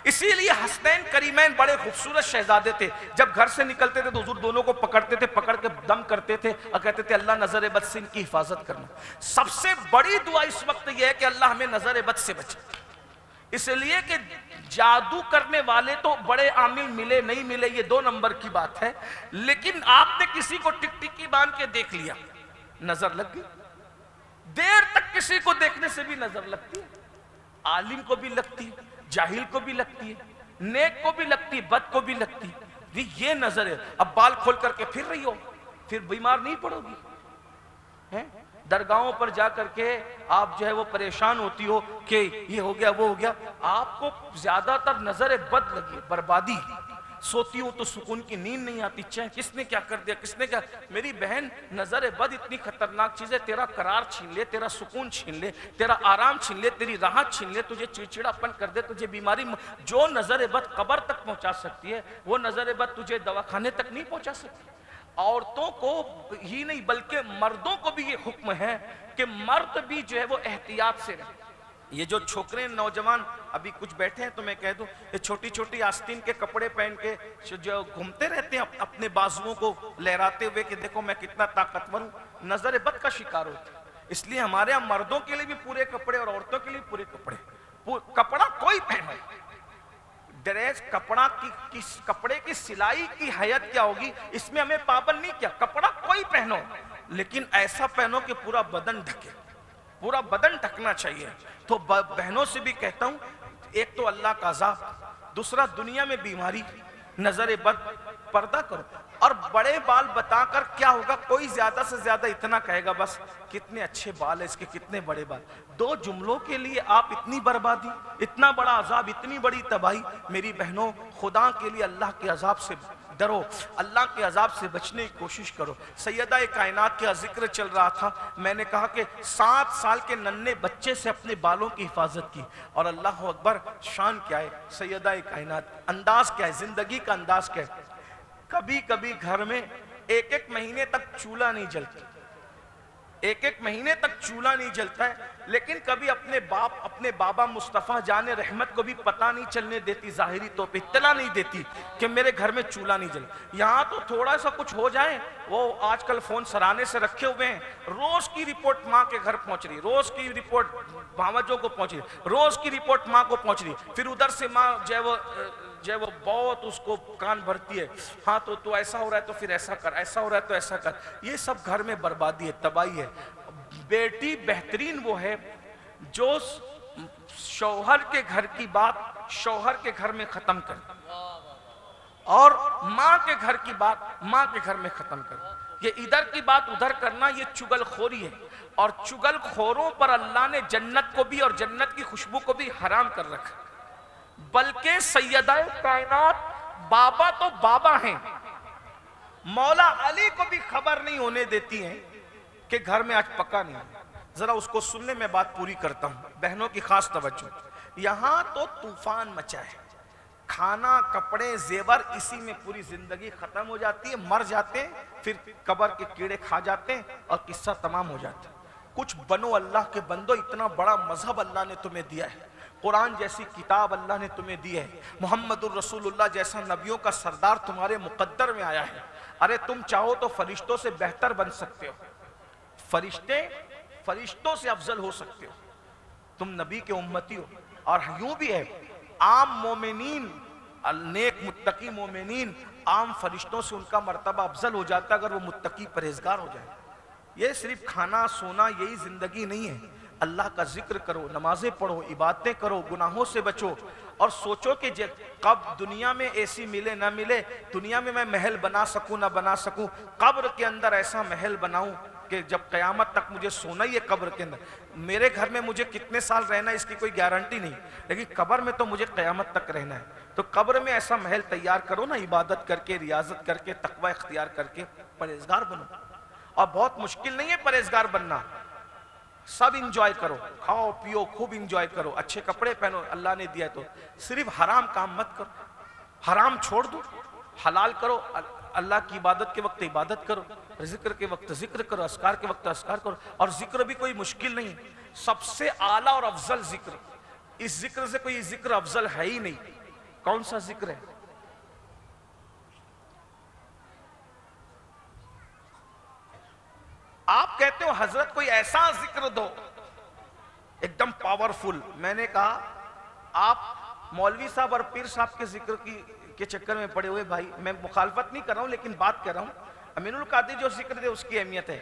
इसीलिए हसनैन करीमैन बड़े खूबसूरत शहजादे थे, जब घर से निकलते थे तो हुजूर दोनों को पकड़ते थे, पकड़ के दम करते थे और कहते थे अल्लाह नजर बद से इनकी हिफाजत करना। सबसे बड़ी दुआ इस वक्त यह है कि अल्लाह हमें नजर बद से बचे, इसलिए कि जादू करने वाले तो बड़े आमिल मिले नहीं मिले ये 2 नंबर की बात है, लेकिन आपने किसी को टिकटिकी बांध के देख लिया, नजर लग गई। देर तक किसी को देखने से भी नजर लगती है, आलिम को भी लगती है, जाहिल को भी लगती है, नेक को भी लगती है, बद को भी लगती है। ये नजर है। अब बाल खोल करके फिर रही हो, फिर बीमार नहीं पड़ोगी, हैं? दरगाहों पर जा करके आप जो है वो परेशान होती हो कि ये हो गया वो हो गया, आपको ज्यादातर नजर बद लगी, बर्बादी। सोती हूं तो सुकून की नींद नहीं आती, चाहे किसने क्या कर दिया, किसने क्या। मेरी बहन, नजर बद इतनी खतरनाक चीज है, तेरा करार छीन ले, तेरा सुकून छीन ले, तेरा आराम छीन ले, तेरी राहत छीन ले, तुझे चिड़चिड़ापन कर दे, तुझे बीमारी। जो नजर बद कब्र तक पहुंचा सकती है, वो नजर बद तुझे दवाखाने तक नहीं पहुंचा सकती। औरतों को ही नहीं बल्कि मर्दों को भी ये हुक्म है कि मर्द भी जो है वो एहतियात से रहे। ये जो छोकरे नौजवान अभी कुछ बैठे हैं तो मैं कह दूं, ये छोटी छोटी आस्तीन के कपड़े पहन के जो घूमते रहते हैं अपने बाजुओं को लहराते हुए कि देखो मैं कितना ताकतवर हूं, नजर बद का शिकार होते हैं। इसलिए हमारे यहाँ मर्दों के लिए भी पूरे कपड़े और औरतों के लिए पूरे कपड़े। कपड़ा कोई पहने, ड्रेस कपड़ा की कपड़े की सिलाई की हैयत क्या होगी, इसमें हमें पाबंद नहीं किया। कपड़ा कोई पहनो, लेकिन ऐसा पहनो कि पूरा बदन ढके, पूरा बदन ढकना चाहिए। तो बहनों से भी कहता हूं, एक तो अल्लाह का अज़ाब, दूसरा दुनिया में बीमारी, नजर बद, पर्दा करो। और बड़े बाल बताकर क्या होगा, कोई ज्यादा से ज्यादा इतना कहेगा बस कितने अच्छे बाल है इसके, कितने बड़े बाल। 2 जुमलों के लिए आप इतनी बर्बादी, इतना बड़ा अजाब, इतनी बड़ी तबाही। मेरी बहनों, खुदा के लिए अल्लाह के अजाब से डरो, अल्लाह के अजाब से बचने की कोशिश करो। सैयदा कायनात का जिक्र चल रहा था, मैंने कहा कि 7 साल के नन्हे बच्चे से अपने बालों की हिफाजत की। और अल्लाह अकबर, शान क्या है सैयदा कायनात, अंदाज क्या है, जिंदगी का अंदाज क्या है। कभी कभी घर में 1-1 महीने तक चूल्हा नहीं जलता, 1-1 महीने तक चूल्हा नहीं जलता है, लेकिन कभी अपने बाबा मुस्तफ़ा जाने रहमत को भी पता नहीं चलने देती, जाहिरी तौर पे इत्तला नहीं देती कि मेरे घर में चूल्हा नहीं जला। यहाँ तो थोड़ा सा कुछ हो जाए, वो आजकल फोन सराहने से रखे हुए हैं, रोज की रिपोर्ट माँ के घर पहुंच रही, रोज की रिपोर्ट भावजों को पहुंच रही, रोज की रिपोर्ट माँ को पहुंच रही। फिर उधर से माँ जो वो बहुत उसको कान भरती है, हाँ तो ऐसा हो रहा है तो फिर ऐसा कर, ऐसा हो रहा है तो ऐसा कर। ये सब घर में बर्बादी है, तबाही है। बेटी बेहतरीन वो है जो शौहर के घर की बात शौहर के घर में खत्म कर, और माँ के घर की बात माँ के घर में खत्म कर। ये इधर की बात उधर करना, ये चुगलखोरी है। और चुगलखोरों पर अल्लाह ने जन्नत को भी और जन्नत की खुशबू को भी हराम कर रखा। बल्कि सैयदा कायनात बाबा तो बाबा हैं, मौला अली को भी खबर नहीं होने देती हैं कि घर में आज पका नहीं। जरा उसको सुनने में बात पूरी करता हूं, बहनों की खास तवज्जो। यहां तो तूफान मचा है, खाना कपड़े जेवर इसी में पूरी जिंदगी खत्म हो जाती है, मर जाते हैं, फिर कब्र के कीड़े खा जाते हैं और किस्सा तमाम हो जाता है। कुछ बनो अल्लाह के बंदो, इतना बड़ा मजहब अल्लाह ने तुम्हें दिया है, कुरान जैसी किताब अल्लाह ने तुम्हें दी है, मोहम्मदुर रसूलुल्लाह जैसा नबियों का सरदार तुम्हारे मुकद्दर में आया है। अरे तुम चाहो तो फरिश्तों से बेहतर बन सकते हो, फरिश्तों से अफजल हो सकते हो, तुम नबी के उम्मती हो। और यूं भी है, आम मोमिनीन, नेक मुत्तकी मोमिनीन आम फरिश्तों से उनका मर्तबा अफजल हो जाता अगर वो मुत्तकी परहेजगार हो जाए। ये सिर्फ खाना सोना यही जिंदगी नहीं है, अल्लाह का जिक्र करो, नमाजें पढ़ो, इबादतें करो, गुनाहों से बचो और सोचो कि कब दुनिया में एसी मिले ना मिले, दुनिया में मैं महल बना सकूं ना बना सकूं, कब्र के अंदर ऐसा महल बनाऊं कि जब कयामत तक मुझे सोना ही है कब्र के अंदर। मेरे घर में मुझे कितने साल रहना है इसकी कोई गारंटी नहीं, लेकिन कब्र में तो मुझे कयामत तक रहना है। तो कब्र में ऐसा महल तैयार करो ना, इबादत करके, रियाजत करके, तकवा इख्तियार करके परहेजगार बनो। और बहुत मुश्किल नहीं है परहेजगार बनना, सब इंजॉय करो, खाओ पियो, खूब इंजॉय करो, अच्छे कपड़े पहनो, अल्लाह ने दिया तो। सिर्फ हराम काम मत करो, हराम छोड़ दो, हलाल करो। अल्लाह की इबादत के वक्त इबादत करो, जिक्र के वक्त जिक्र करो, अस्कार के वक्त अस्कार करो। और जिक्र भी कोई मुश्किल नहीं, सबसे आला और अफजल जिक्र, इस जिक्र से कोई जिक्र अफजल है ही नहीं। कौन सा जिक्र है? आप कहते हो हजरत कोई ऐसा जिक्र दो एकदम पावरफुल। मैंने कहा आप मौलवी साहब और पीर साहब के जिक्र के चक्कर में पड़े हुए भाई, मैं मुखालफत नहीं कर रहा हूं लेकिन बात कर रहा हूं। अमीनुल कादिर जो जिक्र दे उसकी अहमियत है,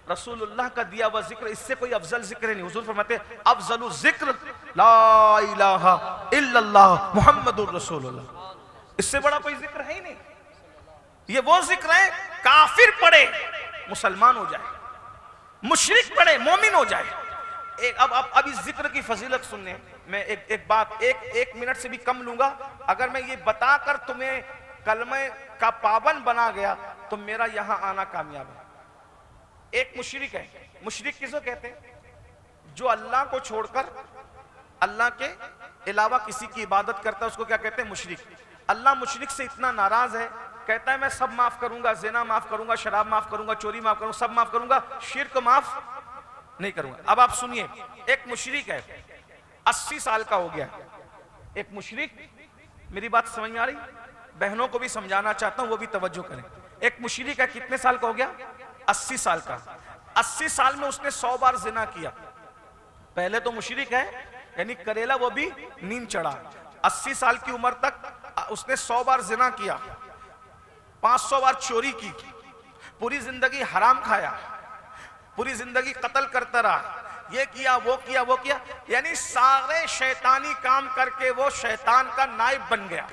रसूलुल्लाह का दिया हुआ जिक्र, इससे कोई अफजल जिक्र नहीं। हुजूर फरमाते अफजलु जिक्र ला इलाहा इल्लल्लाह मुहम्मदुर रसूलुल्लाह, इससे बड़ा कोई जिक्र है ही नहीं। ये वो जिक्र है काफिर पढ़े मुसलमान हो जाए, मुशरिक पढ़े मोमिन हो जाए। अब इस जिक्र की फजीलत सुनने मैं एक बात एक मिनट से भी कम लूंगा। अगर मैं ये बताकर तुम्हें कलमे का पाबंद बना गया तो मेरा यहां आना कामयाब है। एक मुशरिक है, मुशरिक किसको कहते हैं? जो अल्लाह को छोड़कर अल्लाह के अलावा किसी की इबादत करता है उसको क्या कहते हैं? मुशरिक। अल्लाह मुशरिक से इतना नाराज है, कहता है मैं सब माफ करूंगा, ज़िना माफ करूंगा, शराब माफ करूंगा, चोरी माफ करूंगा, सब माफ करूंगा, शिर्क माफ नहीं करूंगा। अब आप सुनिए, एक मुशरिक है 80 साल का हो गया, एक मुशरिक, मेरी बात समझ आ रही? बहनों को भी समझाना चाहता हूं, वो भी तवज्जो करें। एक मुशरिक है, कितने साल का हो गया? 80 साल का। 80 साल में उसने 100 बार जिना किया। पहले तो मुशरिक है यानी करेला वो भी नींद चढ़ा। 80 साल की उम्र तक उसने 100 बार जिना किया, 500 बार चोरी की, पूरी जिंदगी हराम खाया, पूरी जिंदगी कत्ल करता रहा, ये किया वो किया वो किया, यानी सारे शैतानी काम करके वो शैतान का नाइब बन गया।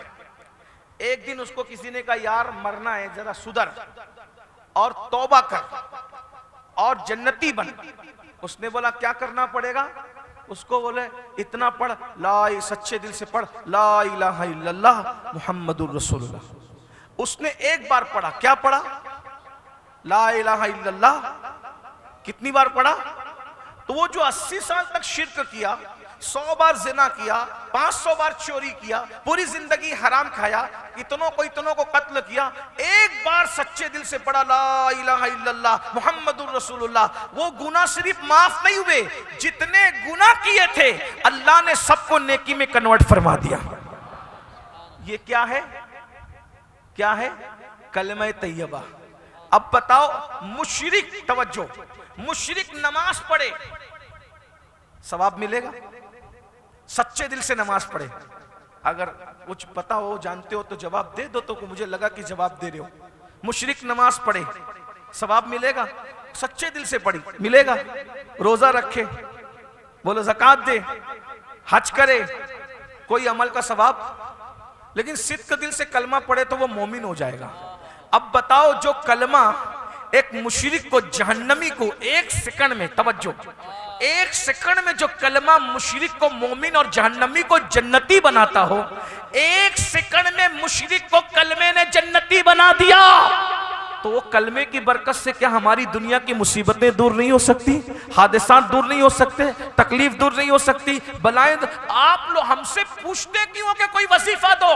एक दिन उसको किसी ने कहा यार मरना है, जरा सुधर और तौबा कर और जन्नती बन। उसने बोला क्या करना पड़ेगा? उसको बोले इतना पढ़, ला, सच्चे दिल से पढ़, ला इलाहा इल्लल्लाह मुहम्मदुर रसूलुल्लाह। उसने एक बार पढ़ा, क्या पढ़ा? ला इलाहा इल्लल्लाह। कितनी बार पढ़ा? तो वो जो 80 साल तक शिर्क किया, 100 बार जिना किया, 500 बार चोरी किया, पूरी जिंदगी हराम खाया, इतनों को कत्ल किया, एक बार सच्चे दिल से पढ़ा ला इलाहा इल्लल्लाह मुहम्मदुर रसूलुल्लाह, वो गुनाह सिर्फ माफ नहीं हुए, जितने गुनाह किए थे अल्लाह ने सबको नेकी में कन्वर्ट फरमा दिया। ये क्या है? क्या है? कलमा तैयबा। अब बताओ मुशरिक, तवज्जो, मुशरिक नमाज पढ़े सवाब मिलेगा? सच्चे दिल से नमाज पढ़े, अगर कुछ पता हो जानते हो तो जवाब दे दो, तो मुझे लगा कि जवाब दे रहे हो। मुशरिक नमाज पढ़े सवाब मिलेगा? सच्चे दिल से पढ़ी मिलेगा? रोजा रखे, बोलो ज़कात दे, हज करे, कोई अमल का सवाब, लेकिन सिद्क दिल से कलमा पढ़े तो वो मोमिन हो जाएगा। अब बताओ जो कलमा एक मुशरिक को, जहन्नमी को एक सेकंड में, तवज्जो, एक सेकंड में जो कलमा मुशरिक को मोमिन और जहन्नमी को जन्नती बनाता हो, एक सेकंड में मुशरिक को कलमे ने जन्नती बना दिया, तो वो कलमे की बरकत से क्या हमारी दुनिया की मुसीबतें दूर नहीं हो सकती? हादसा दूर नहीं हो सकते? तकलीफ दूर नहीं हो सकती? बलाएं? आप लोग हमसे पूछते क्यों कि कोई वजीफा दो?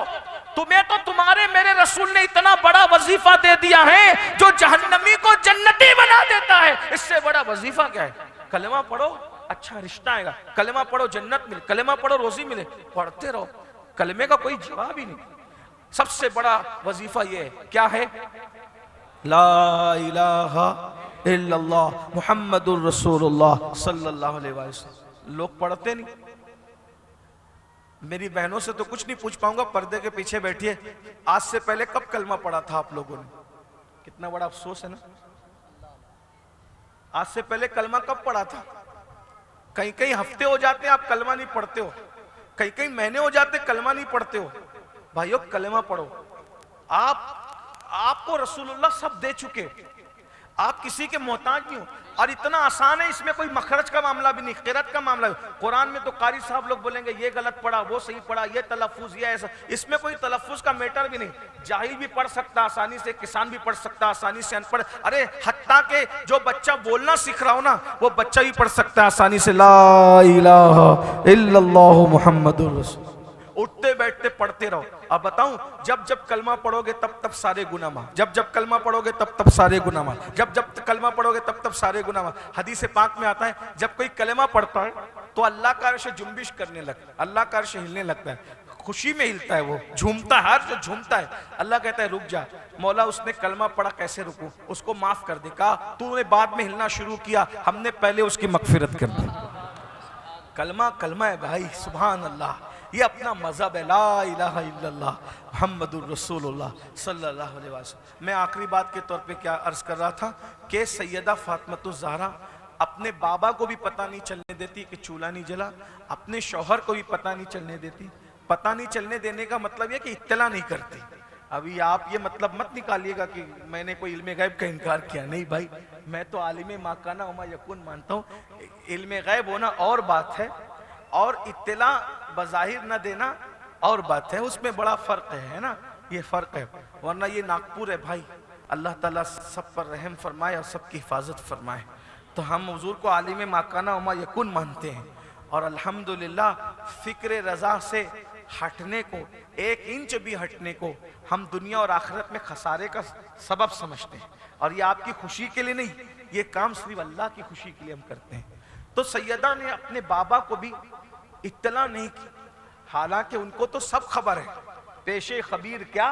तुम्हें तो तुम्हारे मेरे रसूल ने इतना बड़ा वजीफा दे दिया है जो जहन्नमी को जन्नती बना देता है। इससे बड़ा वजीफा क्या है? कलमा पढ़ो, अच्छा रिश्ता आएगा, कलमा पढ़ो जन्नत मिले, कलमा पढ़ो रोजी मिले, पढ़ते रहो। कलमे का कोई जवाब ही नहीं। सबसे बड़ा वजीफा ये है, क्या है? ला इलाहा इल्लल्लाह मुहम्मदुर रसूलुल्लाह सल्लल्लाहु अलैहि वसल्लम। लोग पढ़ते नहीं। मेरी बहनों से तो कुछ नहीं पूछ पाऊंगा, पर्दे के पीछे बैठिए, आज से पहले कब कलमा पढ़ा था आप लोगों ने? कितना बड़ा अफसोस है ना। आज से पहले कलमा कब पढ़ा था? कहीं कहीं हफ्ते हो जाते हैं आप कलमा नहीं पढ़ते हो, कहीं कहीं महीने हो जाते कलमा नहीं पढ़ते हो। भाइयों कलमा पढ़ो। आपको रसूलुल्लाह सब दे चुके, आप किसी के मोहताज नहीं हो। और इतना आसान है, इसमें कोई मखरज का मामला भी नहीं, किरत का मामला है। कुरान में तो कारी साहब लोग बोलेंगे ये गलत पढ़ा, वो सही पढ़ा, ये तलफ्फुज, ये ऐसा, इसमें कोई तलफ्फुज का मैटर भी नहीं। जाहिल भी पढ़ सकता आसानी से, किसान भी पढ़ सकता आसानी से, अनपढ़, अरे हत्ता के जो बच्चा बोलना सीख रहा हो ना, वो बच्चा भी पढ़ सकता है आसानी से, ला इलाहा इल्लल्लाहु मुहम्मदुर रसूल। उठते बैठते पढ़ते रहो। अब बताऊं, जब जब कलमा पढ़ोगे तब तब सारे गुनाह माफ, जब जब कलमा पढ़ोगे तब तब सारे गुनाह माफ, जब जब कलमा पढ़ोगे तब तब सारे गुनाह माफ। हदीस पाक में आता है, जब कोई कलमा पढ़ता है तो अल्लाह का अर्श जुम्बिश करने लगता है, अल्लाह का अर्श हिलने लगता है, खुशी में हिलता है, वो झूमता है, हर जो झूमता है। अल्लाह कहता है रुक जा मौला, उसने कलमा पढ़ा, कैसे रुकूं, उसको माफ कर दे। कहा तूने बाद में हिलना शुरू किया, हमने पहले उसकी मगफिरत कर दी। कलमा कलमा है भाई, सुभान अल्लाह, ये अपना मज़हब है, ला इलाहा इल्लल्लाह मुहम्मदुर रसूलुल्लाह सल्लल्लाहु अलैहि वसल्लम। मैं आखिरी बात के तौर पे क्या अर्ज कर रहा था कि सैयदा फातिमातुज़ ज़हरा अपने बाबा को भी पता नहीं चलने देती कि चूल्हा नहीं जला, अपने शौहर को भी पता नहीं चलने देती। पता नहीं चलने देने का मतलब यह कि इत्तला नहीं करती। अभी आप ये मतलब मत निकालिएगा कि मैंने कोई इल्मे गैब का इनकार किया, नहीं भाई, मैं तो आलिम माकाना वमा यकुन मानता हूँ। इल्मे गैब होना और बात है, और इत्तला बज़ाहिर न देना और बात है, उसमें बड़ा फ़र्क है ना, ये फ़र्क है। वरना ये नागपुर है भाई, अल्लाह ताला सब पर रहम फरमाए और सबकी हिफाजत फरमाए। तो हम हुजूर को आलिम माकाना वमा यकुन मानते हैं, और अल्हम्दुलिल्लाह फ़िक्र रज़ा से हटने को, 1 इंच भी हटने को हम दुनिया और आखिरत में खसारे का सबब समझते हैं। और ये आपकी खुशी के लिए नहीं, ये काम सिर्फ अल्लाह की खुशी के लिए हम करते हैं। तो सैयदा ने अपने बाबा को भी इत्तला नहीं की, हालांकि उनको तो सब खबर है, पेशे खबीर क्या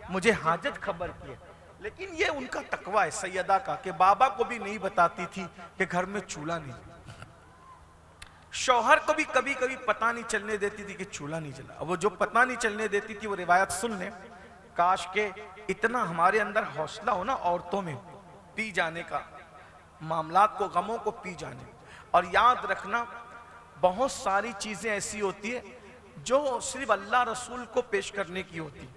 मुझे हाजत खबर की है, लेकिन ये उनका तकवा है सैयदा का कि बाबा को भी नहीं बताती थी कि घर में चूल्हा नहीं। शौहर को भी कभी कभी पता नहीं चलने देती थी कि चूल्हा नहीं जला। वो जो पता नहीं चलने देती थी वो रिवायत सुन ले, काश के इतना हमारे अंदर हौसला हो ना औरतों में, पी जाने का, मामलात को, गमों को पी जाने। और याद रखना, बहुत सारी चीजें ऐसी होती है जो सिर्फ अल्लाह रसूल को पेश करने की होती,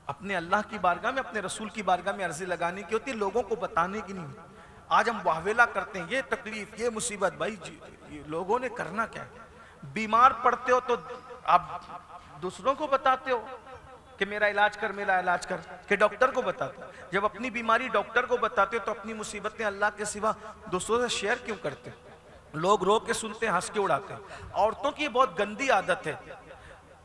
अपने अल्लाह की बारगाह में, अपने रसूल की बारगाह में अर्जी लगाने की होती, लोगों को बताने की नहीं होती। आज हम वाहवेला करते हैं, ये तकलीफ, ये मुसीबत, भाई लोगों ने करना क्या है? बीमार पड़ते हो तो आप दूसरों को बताते हो कि मेरा इलाज कर, मेरा इलाज कर, कि डॉक्टर को बताते हो। जब अपनी बीमारी डॉक्टर को बताते हो तो अपनी मुसीबतें अल्लाह के सिवा दूसरों से शेयर क्यों करते हो? लोग रो के सुनते हैं, हंस के उड़ाते हैं। औरतों की बहुत गंदी आदत है,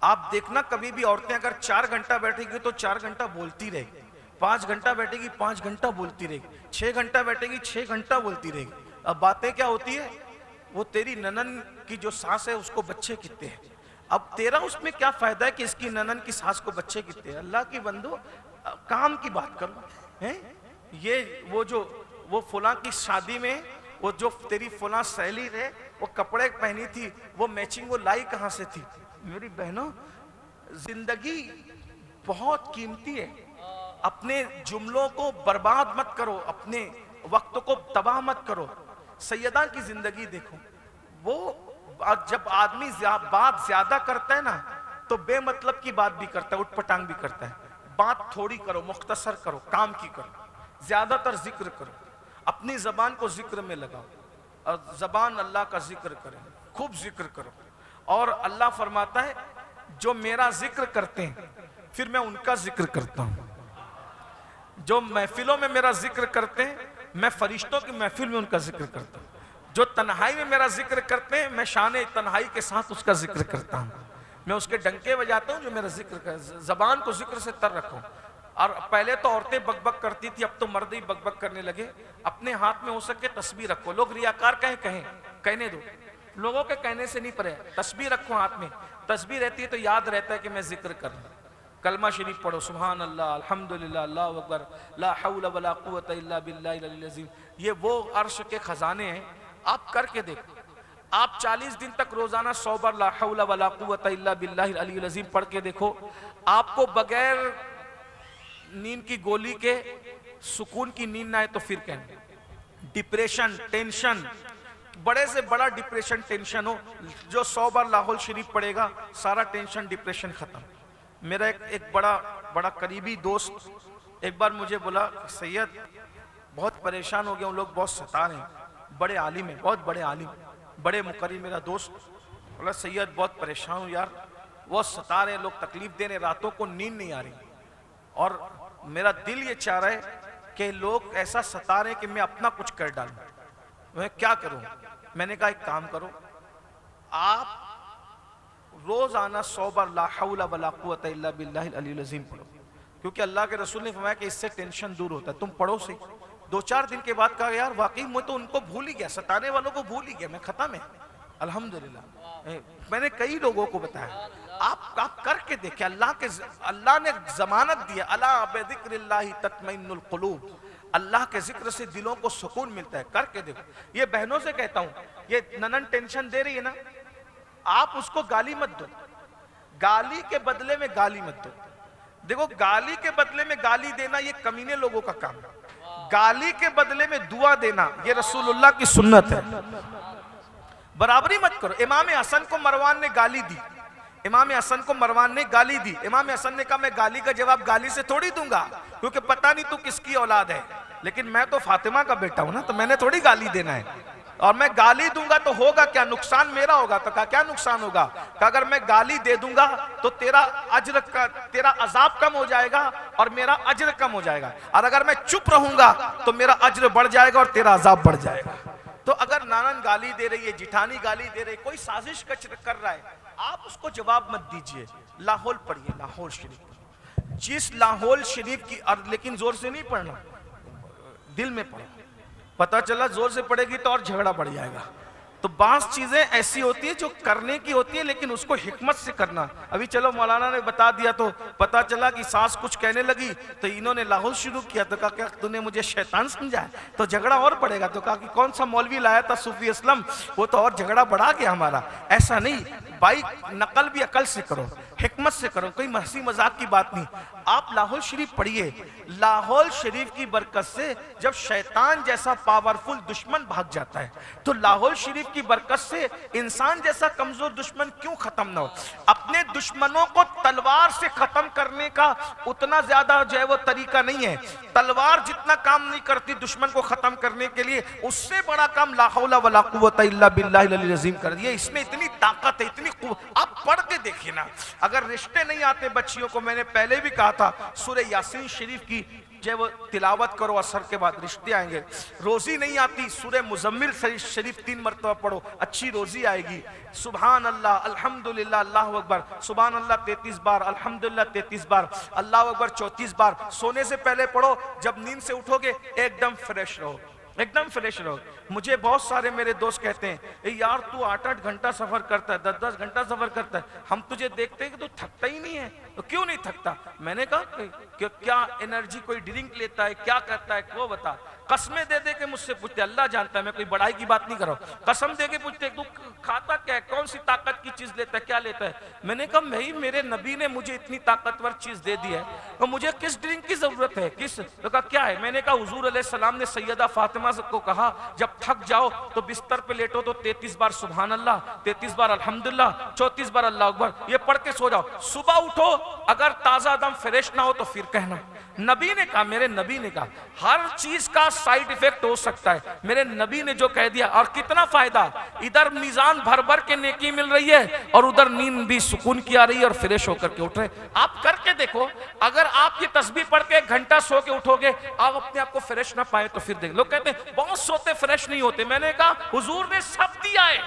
आप देखना कभी भी औरतें अगर 4 घंटा बैठेगी तो 4 घंटा बोलती रहेगी, 5 घंटा बैठेगी 5 घंटा बोलती रहेगी, 6 घंटा बैठेगी 6 घंटा बोलती रहेगी। अब बातें क्या होती है? वो तेरी ननन की जो सास है उसको बच्चे कितने हैं, अब तेरा उसमें क्या फायदा है कि इसकी ननन की सास को बच्चे कितने हैं? अल्लाह की बंदो, काम की बात करो हैं। ये वो फुला की शादी में वो जो तेरी फुला सहेली ने वो कपड़े पहनी थी, वो मैचिंग वो लाई कहां से थी? मेरी बहनों, जिंदगी बहुत कीमती है, अपने जुमलों को बर्बाद मत करो, अपने वक्त को तबाह मत करो। सैयदा की जिंदगी देखो, वो जब आदमी बात ज्यादा करता है ना तो बेमतलब की बात भी करता है, उठपटांग भी करता है। बात थोड़ी करो, मुख्तसर करो, काम की करो, ज्यादातर जिक्र करो, अपनी जबान को जिक्र में लगाओ, और जबान अल्लाह का जिक्र करें, खूब जिक्र करो। और अल्लाह फरमाता है जो मेरा जिक्र करते हैं फिर मैं उनका जिक्र करता हूं। जो महफिलों में मेरा जिक्र करते हैं मैं फरिश्तों की महफिल में उनका जिक्र करता हूं। जो तन्हाई में मेरा जिक्र करते हैं मैं शान तन्हाई के साथ उसका जिक्र करता हूं। मैं उसके डंके बजाता हूं जो मेरा जिक्र कर, जबान को जिक्र से तर रखो। और पहले तो औरतें बकबक करती थी, अब तो मर्द ही बकबक करने लगे। अपने हाथ में हो सके तस्बीह रखो, लोग रियाकार कहें कहने दो, लोगों के कहने से नहीं परे, तस्बीह रखो हाथ में। तस्बीह रहती है तो याद रहता है कि मैं जिक्र कर रहा हूं। कलमा शरीफ पढ़ो, सुभान अल्लाह, अल्हम्दुलिल्लाह, अल्लाहु अकबर, ला हौला वला कुव्वता इल्ला बिल्लाहिल अलील अज़ीम। ये वो अर्श के खजाने हैं, आप करके देखो। आप 40 दिन तक रोजाना 100 बार ला हौला वला कुव्वता इल्ला बिल्लाहिल अलील अज़ीम पढ़ के देखो, आपको बगैर नींद की गोली के सुकून की नींद ना आए तो फिर कहना, डिप्रेशन, टेंशन, बड़े से बड़ा डिप्रेशन टेंशन हो, जो 100 बार लाहौल शरीफ पढ़ेगा सारा टेंशन डिप्रेशन खत्म। मेरा एक बड़ा करीबी दोस्त एक बार मुझे बोला, सैयद बहुत परेशान हो गया हूँ, लोग बहुत सता रहे हैं, बड़े आलिम है, बहुत बड़े आलिम, बड़े मुकर्री, मेरा दोस्त बोला सैयद बहुत परेशान हूँ यार, बहुत सता रहे हैं लोग, तकलीफ दे रहे, रातों को नींद नहीं आ रही, और मेरा दिल ये चाह रहा है कि लोग ऐसा सता रहे हैं कि मैं अपना कुछ कर डालूं, मैं क्या करूं? मैंने कहा एक काम करो, आप रोजाना 100 बार ला हौला वला कुव्वता इल्ला बिल्लाहिल अलील अज़ीम पढ़ो, क्योंकि अल्लाह के रसूल ने फरमाया कि इससे टेंशन दूर होता है। तुम पढ़ो से 2-4 दिन के बाद कहा यार वाकई मैं तो उनको भूल ही गया, सताने वालों को भूल ही गया, मैं खत्म है अल्हम्दुलिल्लाह। मैंने कई लोगों को बताया, आप करके देखें, अल्लाह ने जमानत दी है, अला बिज़िक्रिल्लाहि तत्मइन्नुल कुलूब, अल्लाह के जिक्र से दिलों को सुकून मिलता है, करके देखो। ये बहनों से कहता हूं, ये ननन टेंशन दे रही है ना, आप उसको गाली मत दो, गाली के बदले में गाली मत दो। देखो गाली के बदले में गाली देना ये कमीने लोगों का काम है, गाली के बदले में दुआ देना ये रसूलुल्लाह की सुन्नत है। बराबरी मत करो। इमाम हसन को मरवान ने गाली दी, इमाम हसन को मरवान ने गाली दी, इमाम हसन ने कहा मैं गाली का जवाब गाली से थोड़ी दूंगा, क्योंकि पता नहीं तू किसकी औलाद है, लेकिन मैं तो फातिमा का बेटा हूं ना, तो मैंने थोड़ी गाली देना है, और मैं गाली दूंगा तो होगा क्या, नुकसान मेरा होगा। तो कहा क्या नुकसान होगा? कहा अगर मैं गाली दे दूंगा तो तेरा अजाब कम हो जाएगा और मेरा अज्र कम हो जाएगा, और अगर मैं चुप रहूंगा तो मेरा अज्र बढ़ जाएगा और तेरा अजाब बढ़ जाएगा। तो अगर नानन गाली दे रही है, जिठानी गाली दे रही है, कोई साजिश कर रहा है, आप उसको जवाब मत दीजिए, लाहौल पढ़िए, लाहौल शरीफ, जिस लाहौल शरीफ की, और लेकिन जोर से नहीं पढ़ना, दिल में पढ़ो। पता चला जोर से पढ़ेगी तो और झगड़ा बढ़ जाएगा। तो बास चीजें ऐसी होती है जो करने की होती है, लेकिन उसको हिकमत से करना। अभी चलो मौलाना ने बता दिया तो पता चला कि सास कुछ कहने लगी तो इन्होंने लाहौल शुरू किया, तो कहा क्या तूने मुझे शैतान समझा? तो झगड़ा और बढ़ेगा। तो कहा कि कौन सा मौलवी लाया था सूफी असलम, वो तो और झगड़ा बढ़ा गया हमारा। ऐसा नहीं भाई, नकल भी अकल से करो, हिकमत से करो, कोई हंसी मजाक की बात नहीं। आप लाहौल शरीफ पढ़िए, लाहौल शरीफ की बरकत से जब शैतान जैसा पावरफुल दुश्मन भाग जाता है, तो लाहौल शरीफ की बरकत से इंसान जैसा कमजोर दुश्मन क्यों खत्म ना हो। अपने दुश्मनों को तलवार से खत्म करने का उतना ज्यादा जो है वो तरीका नहीं है। तलवार जितना काम नहीं करती दुश्मन को खत्म करने के लिए, उससे बड़ा काम ला हौला वला कुव्वता इल्ला बिल्लाहिल अलील अज़ीम कर दिया। इसमें इतनी ताकत है, इतनी आप पढ़ के देखिए ना। अगर रिश्ते नहीं आते बच्चियों को, मैंने पहले भी कहा था, सूरह यासीन शरीफ की जो वो तिलावत करो, असर के बाद रिश्ते आएंगे। रोजी नहीं आती, सूरह मुजम्मिल शरीफ 3 मरतबा पढ़ो, अच्छी रोजी आएगी। सुभान अल्लाह, अल्हम्दुलिल्लाह, अल्लाहु अकबर, सुभान अल्लाह 33 बार, अल्हम्दुलिल्लाह 33 बार, अल्लाहु अकबर 34 बार। सोने से पहले पढ़ो, जब नींद से उठोगे एकदम फ्रेश रहो, एकदम फ्रेश रहो। मुझे बहुत सारे मेरे दोस्त कहते हैं यार तू 8-8 घंटा सफर करता है, 10-10 घंटा सफर करता है, हम तुझे देखते हैं कि तू थकता ही नहीं है, तो क्यों नहीं थकता? मैंने कहा कि क्या एनर्जी, कोई ड्रिंक लेता है, क्या करता है, वो बता। कसमें दे दे के मुझसे पूछते, अल्लाह जानता है, मैं कोई बड़ाई की बात नहीं कर रहा हूँ, कसम दे के पूछते तू खाता क्या है, कौन सी ताकत की चीज लेता है, क्या लेता है? मैंने कहा भाई मेरे नबी ने मुझे इतनी ताकतवर चीज दे दी है, तो मुझे किस ड्रिंक की जरूरत है, किस? तो कहा क्या है? मैंने कहा हुजूर अलैहिस्सलाम ने सैयदा फातिमा को कहा जब थक जाओ तो बिस्तर पे लेटो तो 33 बार सुभान अल्लाह, 33 बार अल्हम्दुलिल्लाह, 34 बार अल्लाह अकबर, ये पढ़ के सो जाओ। सुबह उठो, अगर ताजा दम फ्रेश ना हो तो फिर कहना। नबी ने कहा, मेरे नबी ने कहा, हर चीज का साइड इफेक्ट हो सकता है, मेरे नबी ने जो कह दिया, और कितना फायदा, इधर मीजान भर भर के नेकी मिल रही है और उधर नींद भी सुकून की आ रही है और फ्रेश होकर के उठ रहे। आप करके देखो, अगर आप ये तस्बीह पढ़ के 1 घंटा सो के उठोगे, आप अपने आप को फ्रेश ना पाए तो फिर देख। लोग कहते हैं बहुत सोते फ्रेश नहीं होते, मैंने कहा हुजूर ने सब दिया है,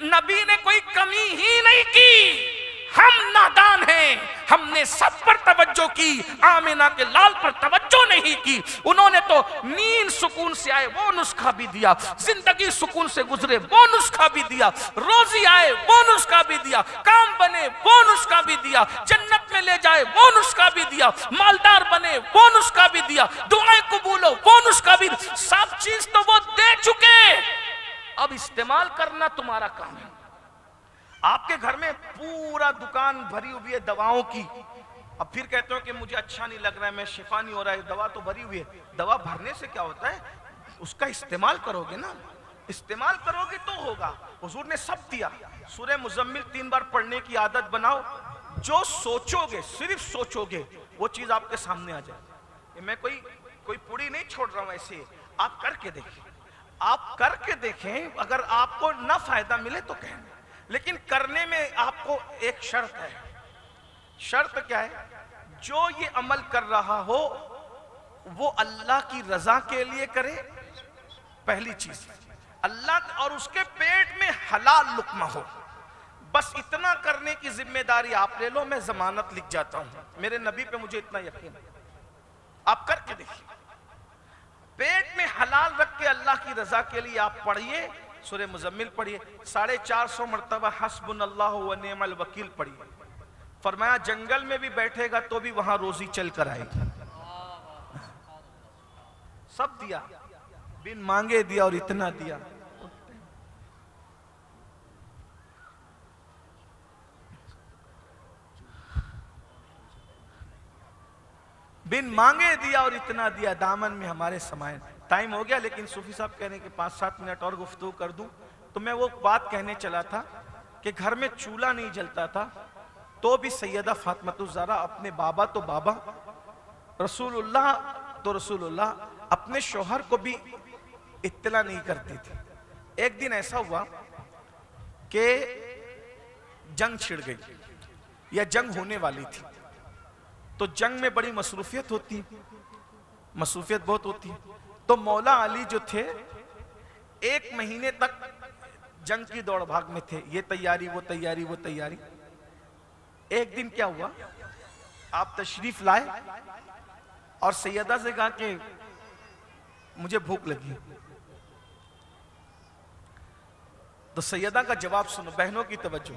नबी ने कोई कमी ही नहीं की। हम नादान हैं, हमने सब पर तवज्जो की, आमिना के लाल पर तवज्जो नहीं की। उन्होंने तो नींद सुकून से आए वो नुस्खा भी दिया, जिंदगी सुकून से गुजरे वो नुस्खा भी दिया, रोजी आए वो नुस्खा भी दिया, काम बने वो नुस्खा भी दिया, जन्नत में ले जाए वो नुस्खा भी दिया, मालदार बने वो नुस्खा भी दिया, दुआएं कबूल हो वो नुस्खा भी, सब चीज तो वो दे चुके, अब इस्तेमाल करना तुम्हारा काम है। आपके घर में पूरा दुकान भरी हुई है दवाओं की, अब फिर कहते हो कि मुझे अच्छा नहीं लग रहा है, मैं शिफा नहीं हो रहा है, दवा तो भरी हुई है। दवा भरने से क्या होता है, उसका इस्तेमाल करोगे ना। इस्तेमाल करोगे तो होगा। हुजूर ने सब दिया। सूरह मुजम्मिल 3 बार पढ़ने की आदत बनाओ, जो सोचोगे, सिर्फ सोचोगे, वो चीज आपके सामने आ जाए। मैं कोई पूरी नहीं छोड़ रहा हूं, ऐसे आप करके देखें, आप करके देखें। अगर आपको ना फायदा मिले तो कहना, लेकिन करने में आपको एक शर्त है। शर्त क्या है? जो ये अमल कर रहा हो वो अल्लाह की रजा के लिए करे, पहली चीज। अल्लाह और उसके पेट में हलाल लुक्मा हो, बस इतना करने की जिम्मेदारी आप ले लो। मैं जमानत लिख जाता हूं, मेरे नबी पे मुझे इतना यकीन है। आप करके देखिए, पेट में हलाल रख के अल्लाह की रजा के लिए आप पढ़िए, सूरह मुजम्मिल पढ़िए, 450 मरतबा हस्बुनल्लाहु व निअमल वकील पढ़िए। फरमाया जंगल में भी बैठेगा तो भी वहां रोजी चल कर आएगी। सब दिया, बिन मांगे दिया और इतना दिया। बिन मांगे दिया और इतना दिया, दामन में हमारे समाये। टाइम हो गया, लेकिन सूफी साहब कह रहे हैं कि 5-7 मिनट और गुफ्तगू कर दूं। तो मैं वो बात कहने चला था कि घर में चूल्हा नहीं जलता था तो भी सैयदा फातिमा ज़हरा अपने बाबा तो बाबा, रसूलुल्लाह तो रसूलुल्लाह, अपने शौहर को भी इत्तला नहीं करती थी। एक दिन ऐसा हुआ कि जंग छिड़ गई या जंग होने वाली थी। तो जंग में बड़ी मसरूफियत होती, मसरूफियत बहुत होती है। तो मौला अली जो थे 1 महीने तक जंग की दौड़ भाग में थे, ये तैयारी वो तैयारी वो तैयारी। एक दिन क्या हुआ, आप तशरीफ लाए और सैयदा से कहा कि मुझे भूख लगी। तो सैयदा का जवाब सुनो, बहनों की तवज्जो।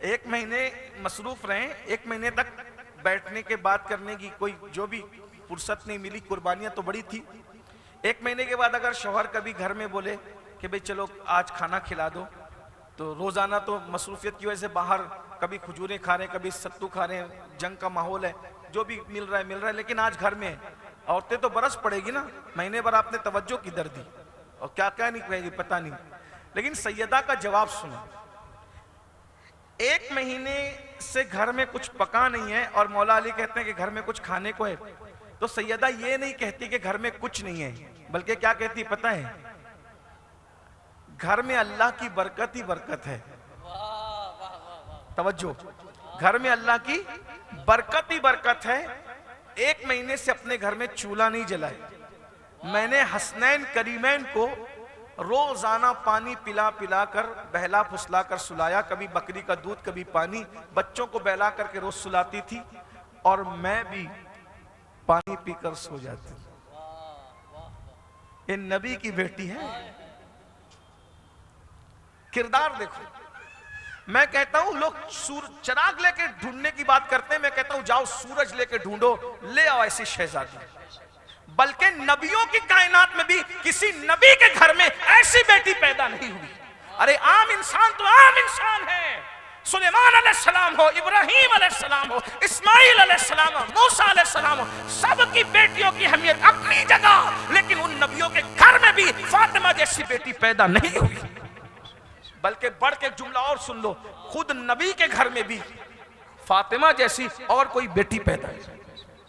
1 महीने मसरूफ रहे, 1 महीने तक बैठने के बाद करने की कोई जो भी फुर्सत नहीं मिली, कुर्बानियां तो बड़ी थी। 1 महीने के बाद अगर शौहर कभी घर में बोले कि भाई चलो आज खाना खिला दो, तो रोजाना तो मसरूफियत की वजह से बाहर कभी खजूरें खा रहे हैं, कभी सत्तू खा रहे हैं, जंग का माहौल है, जो भी मिल रहा है, लेकिन आज घर में है। औरतें तो बरस पड़ेगी ना, महीने भर आपने तवज्जो किधर दी और क्या क्या नहीं कहेगी पता नहीं। लेकिन सैयदा का जवाब सुनो, 1 महीने से घर में कुछ पका नहीं है और मौला अली कहते हैं कि घर में कुछ खाने को है, तो सैयदा ये नहीं कहती कि घर में कुछ नहीं है, बल्कि क्या कहती है पता है? घर में अल्लाह की बरकत ही बरकत है। तवज्जो, घर में अल्लाह की बरकत ही बरकत है। 1 महीने से अपने घर में चूल्हा नहीं जलाए। मैंने हसनैन करीमैन को रोजाना पानी पिला पिला कर, बहला फुसला कर सुलाया, कभी बकरी का दूध कभी पानी, बच्चों को बहला करके रोज सुलाती थी और मैं भी पानी पीकर सो जाती। ये नबी की बेटी है। किरदार देखो। मैं कहता हूं लोग चिराग लेके ढूंढने की बात करते हैं, मैं कहता हूं जाओ सूरज लेके ढूंढो, ले आओ ऐसी शहजादी। बल्कि नबियों की कायनात में भी किसी नबी के घर में ऐसी बेटी पैदा नहीं हुई। अरे आम इंसान तो आम इंसान है। सुलेमान अलैहिस्सलाम हो, इब्राहिम अलैहिस्सलाम हो, इस्माइल अलैहिस्सलाम हो, मूसा अलैहिस्सलाम हो, सबकी बेटियों की अहमियत अपनी जगह, लेकिन उन नबियों के घर में भी फातिमा जैसी बेटी पैदा नहीं हुई। बल्कि बढ़ के जुमला और सुन लो, खुद नबी के घर में भी फातिमा जैसी और कोई बेटी पैदा है।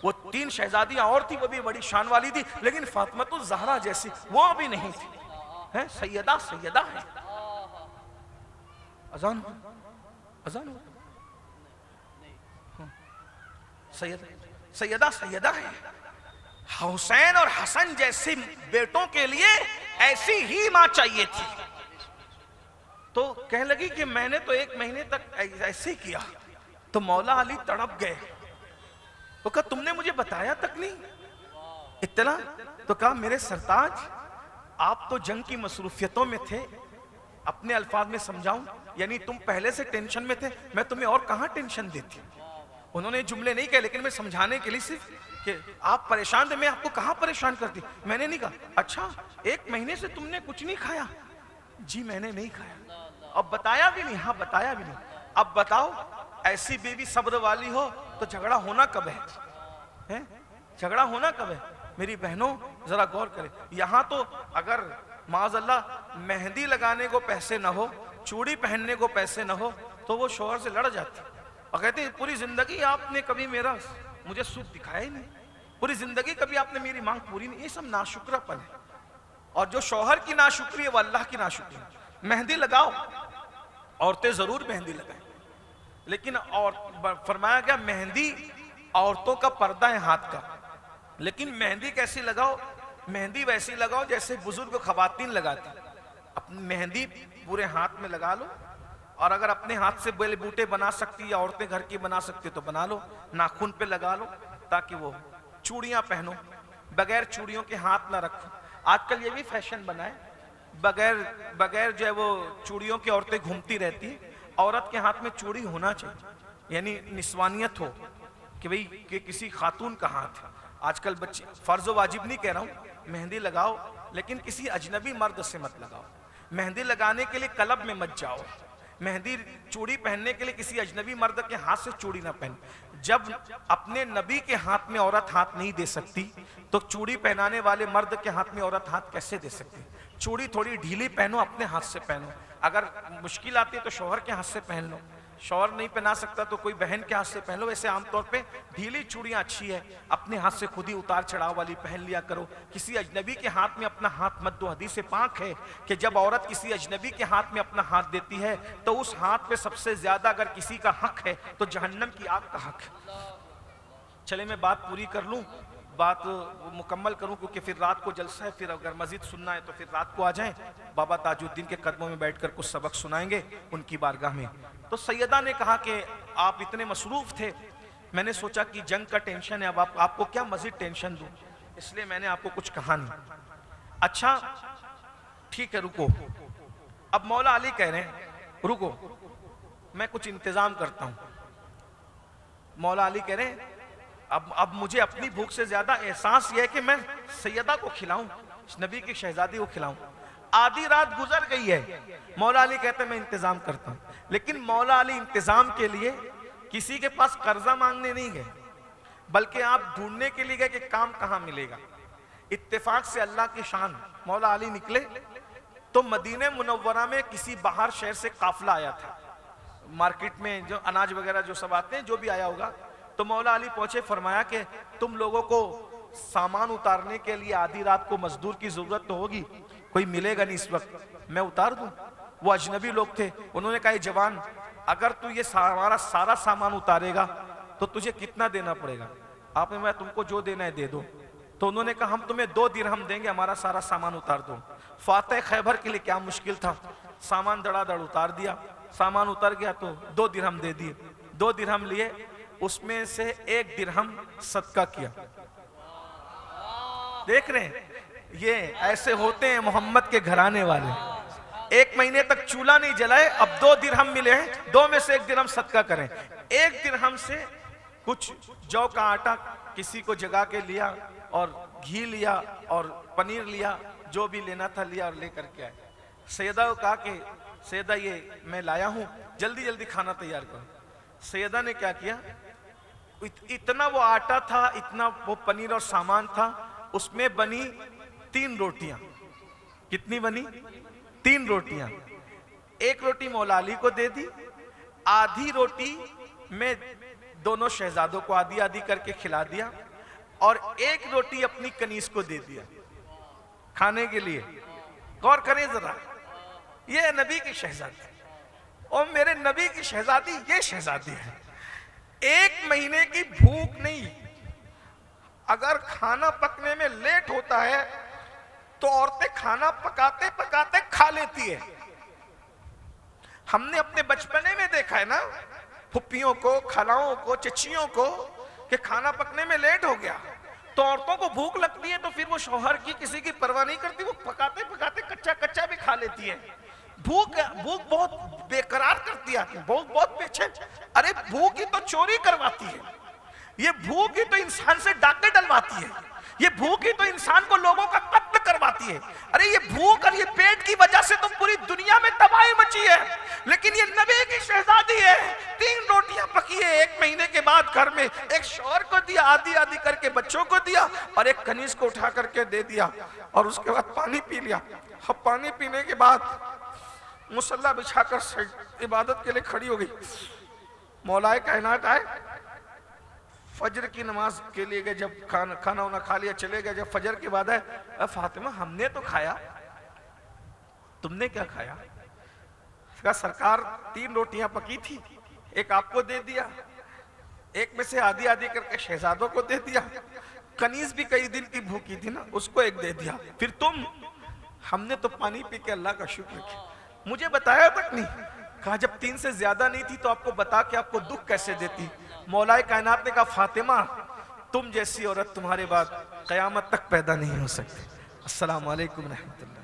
वो 3 शहजादियां और थी, वो भी बड़ी शान वाली थी, लेकिन फातिमा तो ज़हरा जैसी वो भी नहीं थी। है सैयदा, सैयदा है। अजान अजान सैयदा सैयदा है। हुसैन और हसन जैसे बेटों के लिए ऐसी ही मां चाहिए थी। तो कहने लगी कि मैंने तो 1 महीने तक ऐसे ही किया। तो मौला अली तड़प गए। वो कहा तुमने मुझे बताया तक नहीं इतना। तो कहा मेरे सरताज, आप तो जंग की मसरूफियतों में थे, अपने अल्फाज में समझाऊं, यानी तुम पहले से टेंशन में थे, मैं तुम्हें और कहां टेंशन देती। उन्होंने जुमले नहीं कहे, लेकिन मैं समझाने के लिए सिर्फ कि आप परेशान थे, मैं आपको कहां परेशान करती। मैंने नहीं कहा अच्छा 1 महीने से तुमने कुछ नहीं खाया? जी मैंने नहीं खाया। अब बताया भी नहीं? हाँ बताया भी नहीं। अब बताओ, ऐसी बीवी सब्र वाली हो तो झगड़ा होना कब है? झगड़ा होना कब है? मेरी बहनों जरा गौर करें। यहां तो अगर माज़अल्लाह मेहंदी लगाने को पैसे ना हो, चूड़ी पहनने को पैसे ना हो, तो वो शौहर से लड़ जाती और कहती पूरी जिंदगी आपने कभी मुझे सुख दिखाया ही नहीं, पूरी जिंदगी कभी आपने मेरी मांग पूरी नहीं। ये सब नाशुक्रापन है, और जो शौहर की नाशुक्री है वो अल्लाह की नाशुक्री है। मेहंदी लगाओ, औरतें जरूर मेहंदी लगाएं, लेकिन और फरमाया गया मेहंदी औरतों का पर्दा है हाथ का, लेकिन मेहंदी कैसी लगाओ? मेहंदी वैसी लगाओ जैसे बुजुर्ग खवातीन लगाती। अपनी मेहंदी पूरे हाथ में लगा लो, और अगर अपने हाथ से बेल बूटे बना सकती या औरतें घर की बना सकती तो बना लो, नाखून पे लगा लो ताकि वो। चूड़ियां पहनो, बगैर चूड़ियों के हाथ ना रखो। आजकल ये भी फैशन बना है, बगैर जो है वो चूड़ियों की औरतें घूमती रहती है। औरत के हाथ में चूड़ी होना चाहिए, यानी निस्वानियत हो कि भाई कि किसी खातून का हाथ है। आजकल बच्चे, फर्ज वाजिब नहीं कह रहा हूँ, मेहंदी लगाओ लेकिन किसी अजनबी मर्द से मत लगाओ। मेहंदी लगाने के लिए क्लब में मत जाओ। मेहंदी चूड़ी पहनने के लिए किसी अजनबी मर्द के हाथ से चूड़ी ना पहन। जब अपने नबी के हाथ में औरत हाथ नहीं दे सकती तो चूड़ी पहनाने वाले मर्द के हाथ में औरत हाथ कैसे दे सकती? चूड़ी थोड़ी ढीली पहनो, अपने हाथ से पहनो। अगर मुश्किल आती है तो शौहर के हाथ से पहन लो, शौहर नहीं पहना सकता तो कोई बहन के हाथ से पहन लो। वैसे आमतौर पे ढीली चूड़ियां अच्छी है, अपने हाथ से खुद ही उतार चढ़ाव वाली पहन लिया करो। किसी अजनबी के हाथ में अपना हाथ मत दो। हदीस पाक है कि जब औरत किसी अजनबी के हाथ में अपना हाथ देती है तो उस हाथ पे सबसे ज्यादा अगर किसी का हक है तो जहन्नम की आग का हक है। चले मैं बात पूरी कर लूं, बात मुकम्मल करूं, क्योंकि फिर रात को जलसा है। फिर अगर मजीद सुनना है तो फिर रात को आ जाएं, बाबा ताजुद्दीन के कदमों में बैठकर कुछ सबक सुनाएंगे उनकी बारगाह में। तो सैयदा ने कहा कि आप इतने मसरूफ थे, मैंने सोचा कि जंग का टेंशन है, अब आपको क्या मजीद टेंशन दूं, इसलिए मैंने आपको कुछ कहा नहीं। अच्छा ठीक है, रुको। अब मौला अली कह रहे हैं रुको, मैं कुछ इंतजाम करता हूं। मौला अली कह रहे हैं अब मुझे अपनी भूख से ज्यादा एहसास यह है कि मैं सैयदा को खिलाऊं, नबी की शहजादी को खिलाऊं। आधी रात गुजर गई है, मौला अली कहते हैं मैं इंतजाम करता हूं। लेकिन मौला अली इंतजाम के लिए किसी के पास कर्जा मांगने नहीं गए, बल्कि आप ढूंढने के लिए गए कि काम कहां मिलेगा। इत्तेफाक से अल्लाह की शान, मौला अली निकले तो मदीने मुनव्वरा में किसी बाहर शहर से काफिला आया था। मार्केट में जो अनाज वगैरह जो सब आते हैं, जो भी आया होगा, तो मौला अली पहुंचे, फरमाया कि तुम लोगों को सामान उतारने के लिए आधी रात को मजदूर की जरूरत तो होगी, कोई मिलेगा नहीं इस वक्त, मैं उतार दूं। वो अजनबी लोग थे, उन्होंने कहा जवान अगर तू ये हमारा सारा सामान उतारेगा तो तुझे कितना देना पड़ेगा? आपने मैं तुमको जो देना है दे दो। तो उन्होंने कहा हम तुम्हें 2 दिरहम देंगे, हमारा सारा सामान उतार दो। फातह खैबर के लिए क्या मुश्किल था, सामान धड़ाधड़ उतार दिया। सामान उतर गया तो 2 दिरहम दे दिए। 2 दिरहम लिए, उसमें से 1 दिरहम सदका किया। देख रहे हैं, ये ऐसे होते हैं मोहम्मद के घराने वाले। 1 महीने तक चूल्हा नहीं जलाए, अब 2 दिरहम मिले हैं, 2 में से 1 दिरहम सदका करें। 1 दिरहम से कुछ जौ का आटा किसी को जगा के लिया, और घी लिया और पनीर लिया, जो भी लेना था लिया और लेकर के आए। सैयदा को कहा कि सैयदा ये मैं लाया हूं, जल्दी जल्दी खाना तैयार करो। सैयदा ने क्या किया, इतना वो आटा था, इतना वो पनीर और सामान था, उसमें बनी 3 रोटियां। कितनी बनी? 3 रोटियां। 1 रोटी मौला अली को दे दी, आधी रोटी में दोनों शहजादों को आधी आधी करके खिला दिया, और 1 रोटी अपनी कनीज को दे दिया खाने के लिए। गौर करें जरा, ये नबी की शहजादी, और मेरे नबी की शहजादी ये शहजादी है। 1 महीने की भूख नहीं, अगर खाना पकने में लेट होता है तो औरतें खाना पकाते पकाते खा लेती है। हमने अपने बचपने में देखा है ना, फुप्पियों को, खलाओं को, चचियों को, कि खाना पकने में लेट हो गया तो औरतों को भूख लगती है, तो फिर वो शौहर की किसी की परवाह नहीं करती, वो पकाते पकाते कच्चा कच्चा भी खा लेती है। भूख बहुत बेकरार करती है, बहुत बेचैन। अरे भूख ही तो चोरी करवाती है, ये भूख ही तो इंसान से डाके डलवाती है, ये भूख ही तो इंसान को लोगों का कत्ल करवाती है। पाती है। अरे ये भूख और ये पेट की वजह से तो पूरी दुनिया में तबाही मची है, लेकिन ये नबी की शहजादी है, 3 रोटियां पकी है, 1 महीने के बाद घर में एक शौहर को दिया, आधी आधी करके बच्चों को दिया, और एक कनीज को उठा करके दे दिया, और उसके बाद पानी पी लिया। अब पानी पीने के बाद मुसल्ला बिछाकर इबादत के लिए खड़ी हो गई। मौलाए कायनात आए, फजर की नमाज के लिए गए, जब खाना वाना खा लिया चले गए, जब फजर के बाद है, फातिमा हमने तो खाया, तुमने क्या खाया? कहा सरकार 3 रोटियां पकी थी, एक आपको दे दिया, एक में से आधी आधी करके शहजादों को दे दिया, कनीज भी कई दिन की भूखी थी ना, उसको एक दे दिया, फिर तुम? हमने तो पानी पी के अल्लाह का शुक्र किया। मुझे बताया तक नहीं। कहा जब 3 से ज्यादा नहीं थी तो आपको बता के आपको दुख कैसे देती? मौलाए कायनात ने कहा फातिमा तुम जैसी औरत तुम्हारे बाद कयामत तक पैदा नहीं हो सकती। अस्सलाम वालेकुम रहमतुल्लाह।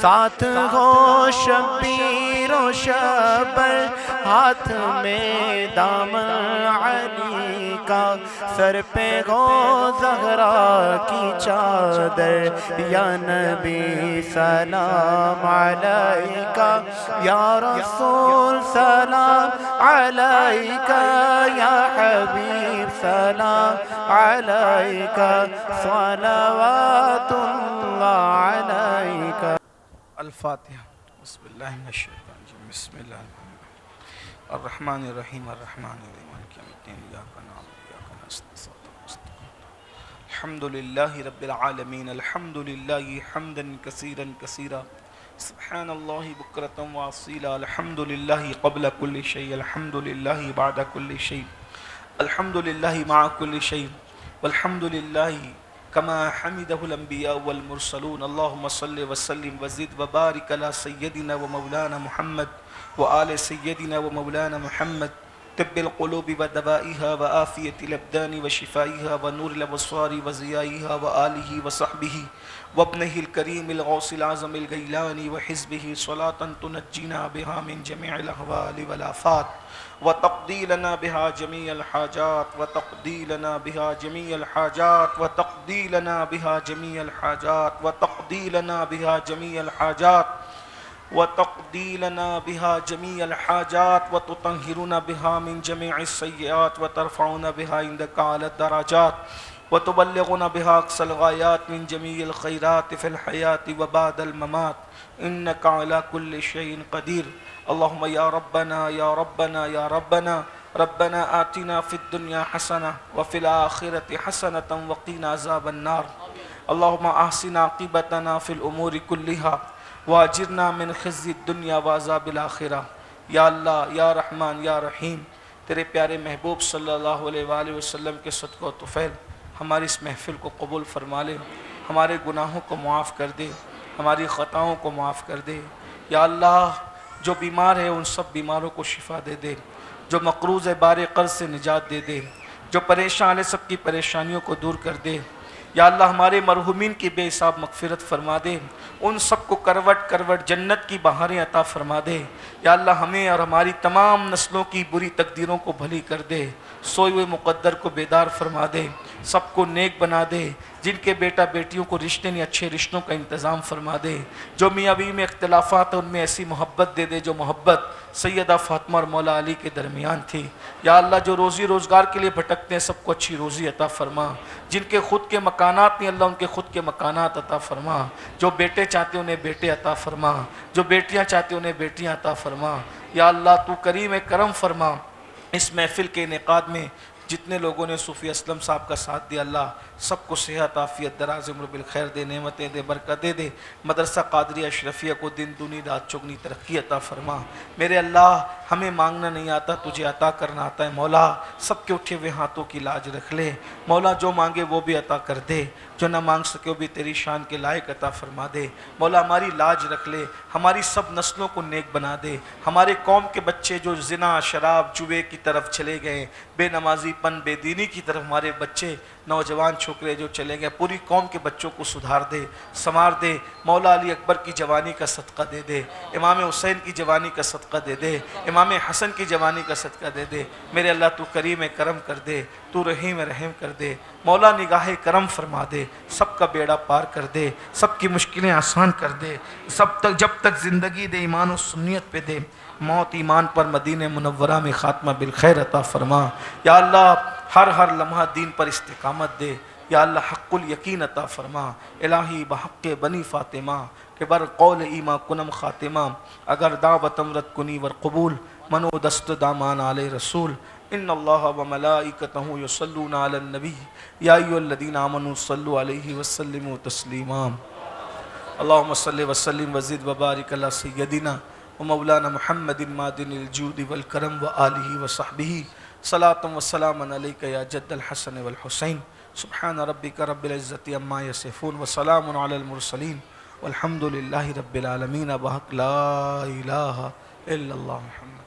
साथ हो शबीर व शबर हाथ में दामन अली का सर पे हो ज़हरा की चादर या नबी सलाम अलैका या रसूल सलाम अलैका या हबीब सलाम अलैका सलावतुल्लाह अलैका। अल-फातिहा। बिस्मिल्लाहिर्रहमानिर्रहीम बिस्मिल्लाहिर्रहमानिर्रहीम अर्रहमानिर्रहीम अर्रहमानिर्रहीम मालिकि यौमिद्दीन इय्याका नअबुदु व इय्याका नस्तईन अल्हम्दुलिल्लाहि रब्बिल आलमीन अल्हम्दुलिल्लाहि हम्दन कसीरन कसीरा सुब्हानल्लाहि बुक्रतन व असीला अल्हम्दुलिल्लाहि क़ब्ल कुल्लि शै अल्हम्दुलिल्लाहि बअद कुल्लि शै अल्हम्दुलिल्लाहि मअ कुल्लि शै वल्हम्दुलिल्लाहि कमा हमिदहुल अंबिया वल मुरसलून अल्लाहुम्मा सल्लि व सल्लिम व ज़िद व बारिक अला सय्यदिना व मौलाना मुहम्मद व आले सय्यदिना व मौलाना मुहम्मद तिब्बिल क़ुलूबि व दवाइहा व आफ़ियतिल अब्दानि व शिफ़ाइहा व नूरिल अबसारि व ज़ियाइहा व आलिहि व सहबिहि व इब्निहिल करीमिल गौसिल आज़मिल गैलानी व हिज़्बिहि स्वलातन तुनज्जिना बिहा मिन जमीइल अहवालि वल आफ़ात व तक़दी लना बिहा जमीअल हाजात व तक़दी लना बिहा जमीअल हाजात व तक़दी लना बिहा जमीअल हाजात व तक़दी लना बिहा जमीअल हाजात व तक़दी लना बिहा जमीअल हाजात व तुतहिरुना बिहा मिन जमीइस सय्यात व तरफ़उना बिहा इंदका अला दराजात व तुबल्लिगुना बिहा अक़सल गायात मिन जमीइल खैरात फ़िल हयाति व बादल ममात इन्नका अला कुल्लि शैइन क़दीर। अल्लाहुम्मा या रब्बना या रब्बना या रब्बना रब्बना आतिना फ़िद दुनिया हसना व फ़िल आखिरति हसनतन व क़ीना अज़ाबन नार। अल्लाहुम्मा अहसिन आक़िबतना फ़िल उमूरि कुल्लिहा व अजिरना मिन ख़िज़्यि दुनिया व अज़ाबिल आखिरा। या अल्लाह या रहमान या रहीम, तेरे प्यारे महबूब सल्लल्लाहु अलैहि वसल्लम के सदक़े व तुफ़ैल हमारी इस महफ़िल को कबूल फ़रमा ले, हमारे गुनाहों को मुआफ़ कर दे, हमारी ख़ताओं को मुआफ़ कर दे। या अल्लाह जो बीमार है उन सब बीमारों को शिफा दे दे, जो मक़रूज़ है बारे कर्ज़ से निजात दे दे, जो परेशान है सबकी परेशानियों को दूर कर दे। या अल्लाह हमारे मरहुमीन की बेहिसाब मग़फ़िरत फरमा दे, उन सबको करवट करवट जन्नत की बहारें अता फरमा दे। या अल्लाह हमें और हमारी तमाम नस्लों की बुरी तकदीरों को भली कर दे, सोए हुए मुक़द्दर को बेदार फरमा दे, सबको नेक बना दे, जिनके बेटा बेटियों को रिश्ते नहीं अच्छे रिश्तों का इंतज़ाम फरमा दे, जो मियाँ बीवी में इख्तिलाफ़ात है उनमें ऐसी मोहब्बत दे दे जो मोहब्बत सैयदा फ़ातिमा और मौला अली के दरमियान थी। या अल्लाह जो रोज़ी रोज़गार के लिए भटकते हैं सबको अच्छी रोज़ी अता फ़रमा, जिनके ख़ुद के मकानात नहीं अल्लाह उनके ख़ुद के मकानात अता फ़रमा, जो बेटे चाहते उन्हें बेटे अता फ़रमा, जो बेटियाँ चाहते उन्हें बेटियाँ अता फ़रमा। या अल्लाह तू करीम करम फ़रमा। इस महफ़िल के इनेकाद में जितने लोगों ने सूफ़ी असलम साहब का साथ दिया अल्लाह सबको सेहत आफियत दराज उम्र बिल खैर दे, नेमतें दे, बरकत दे। मदरसा कादरिया अशरफिया को दिन दुनी रात चुगनी तरक्की अता फरमा। मेरे अल्लाह हमें मांगना नहीं आता, तुझे अता करना आता है। मौला सबके उठे हुए हाथों की लाज रख ले। मौला जो मांगे वो भी अता कर दे, जो ना मांग सके वो भी तेरी शान के लायक अता फरमा दे। मौला हमारी लाज रख ले, हमारी सब नस्लों को नेक बना दे। हमारे कौम के बच्चे जो जिना शराब जुए की तरफ चले गए, बेनमाजीपन बेदीनी की तरफ हमारे बच्चे नौजवान छोकरे जो चले गए, पूरी कौम के बच्चों को सुधार दे, संवार दे। मौला अली अकबर की जवानी का सदका दे दे, इमाम हुसैन की जवानी का सदका दे दे, इमाम हसन की जवानी का सदका दे दे। मेरे अल्लाह तू करीम करम कर दे, तू रहीम रहम कर दे। मौला निगाह करम फरमा दे, सबका बेड़ा पार कर दे, सबकी मुश्किलें आसान कर दे। सब तक जब तक ज़िंदगी दे ईमान और सुन्नियत पे दे, मौत ईमान पर मदीने मुनव्वरा में खात्मा बिल खैर अता फरमा। या अल्लाह हर लम्हा दीन पर इस्तिकामत दे। या अल्लाह हक़्क़ुल यकीन अता फरमा। इलाही बहक़्क़े बनी फ़ातिमा के बर कौल ईमा कुनम ख़ातिमा। अगर दावत अमरत कुनी वर कबूल मनो दस्त दामान आले रसूल। इन्नल्लाह व मलाइकतहु युसल्लूना अलन नबी या अय्युहल्लज़ीना आमनू सल्लु अलैहि वसल्लिमू तस्लीमा। अल्लाहुम्मा सल्लि व सल्लिम व ज़िद व बारिक अला सय्यदिना व मौलाना मुहम्मदिन मादिनिल जूदि वल करम व आलिहि व सहबिही सलातम व सलामन अलैका या जद्दल हसन वल हुसैन। सुब्हान रब्बिका रब्बिल इज़्ज़ति अम्मा यसिफून व सलामुन अलल मुरसलीन वल्हम्दुलिल्लाहि रब्बिल आलमीन। बहक ला इलाहा इल्लल्लाह मुहम्मद।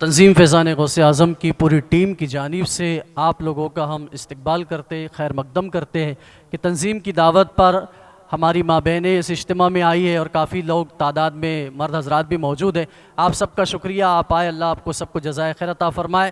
तंज़ीम फ़ैज़ान गौसे आज़म की पूरी टीम की जानिब से आप लोगों का हम इस्तकबाल करते हैं, खैर मकदम करते हैं कि तंज़ीम की दावत पर हमारी माँ बहनें इस इज्तिमा में आई है और काफ़ी लोग तादाद में मर्द हज़रात भी मौजूद हैं। आप सबका शुक्रिया, आप आए, अल्लाह आपको सबको जज़ाए खैर अता फ़रमाए।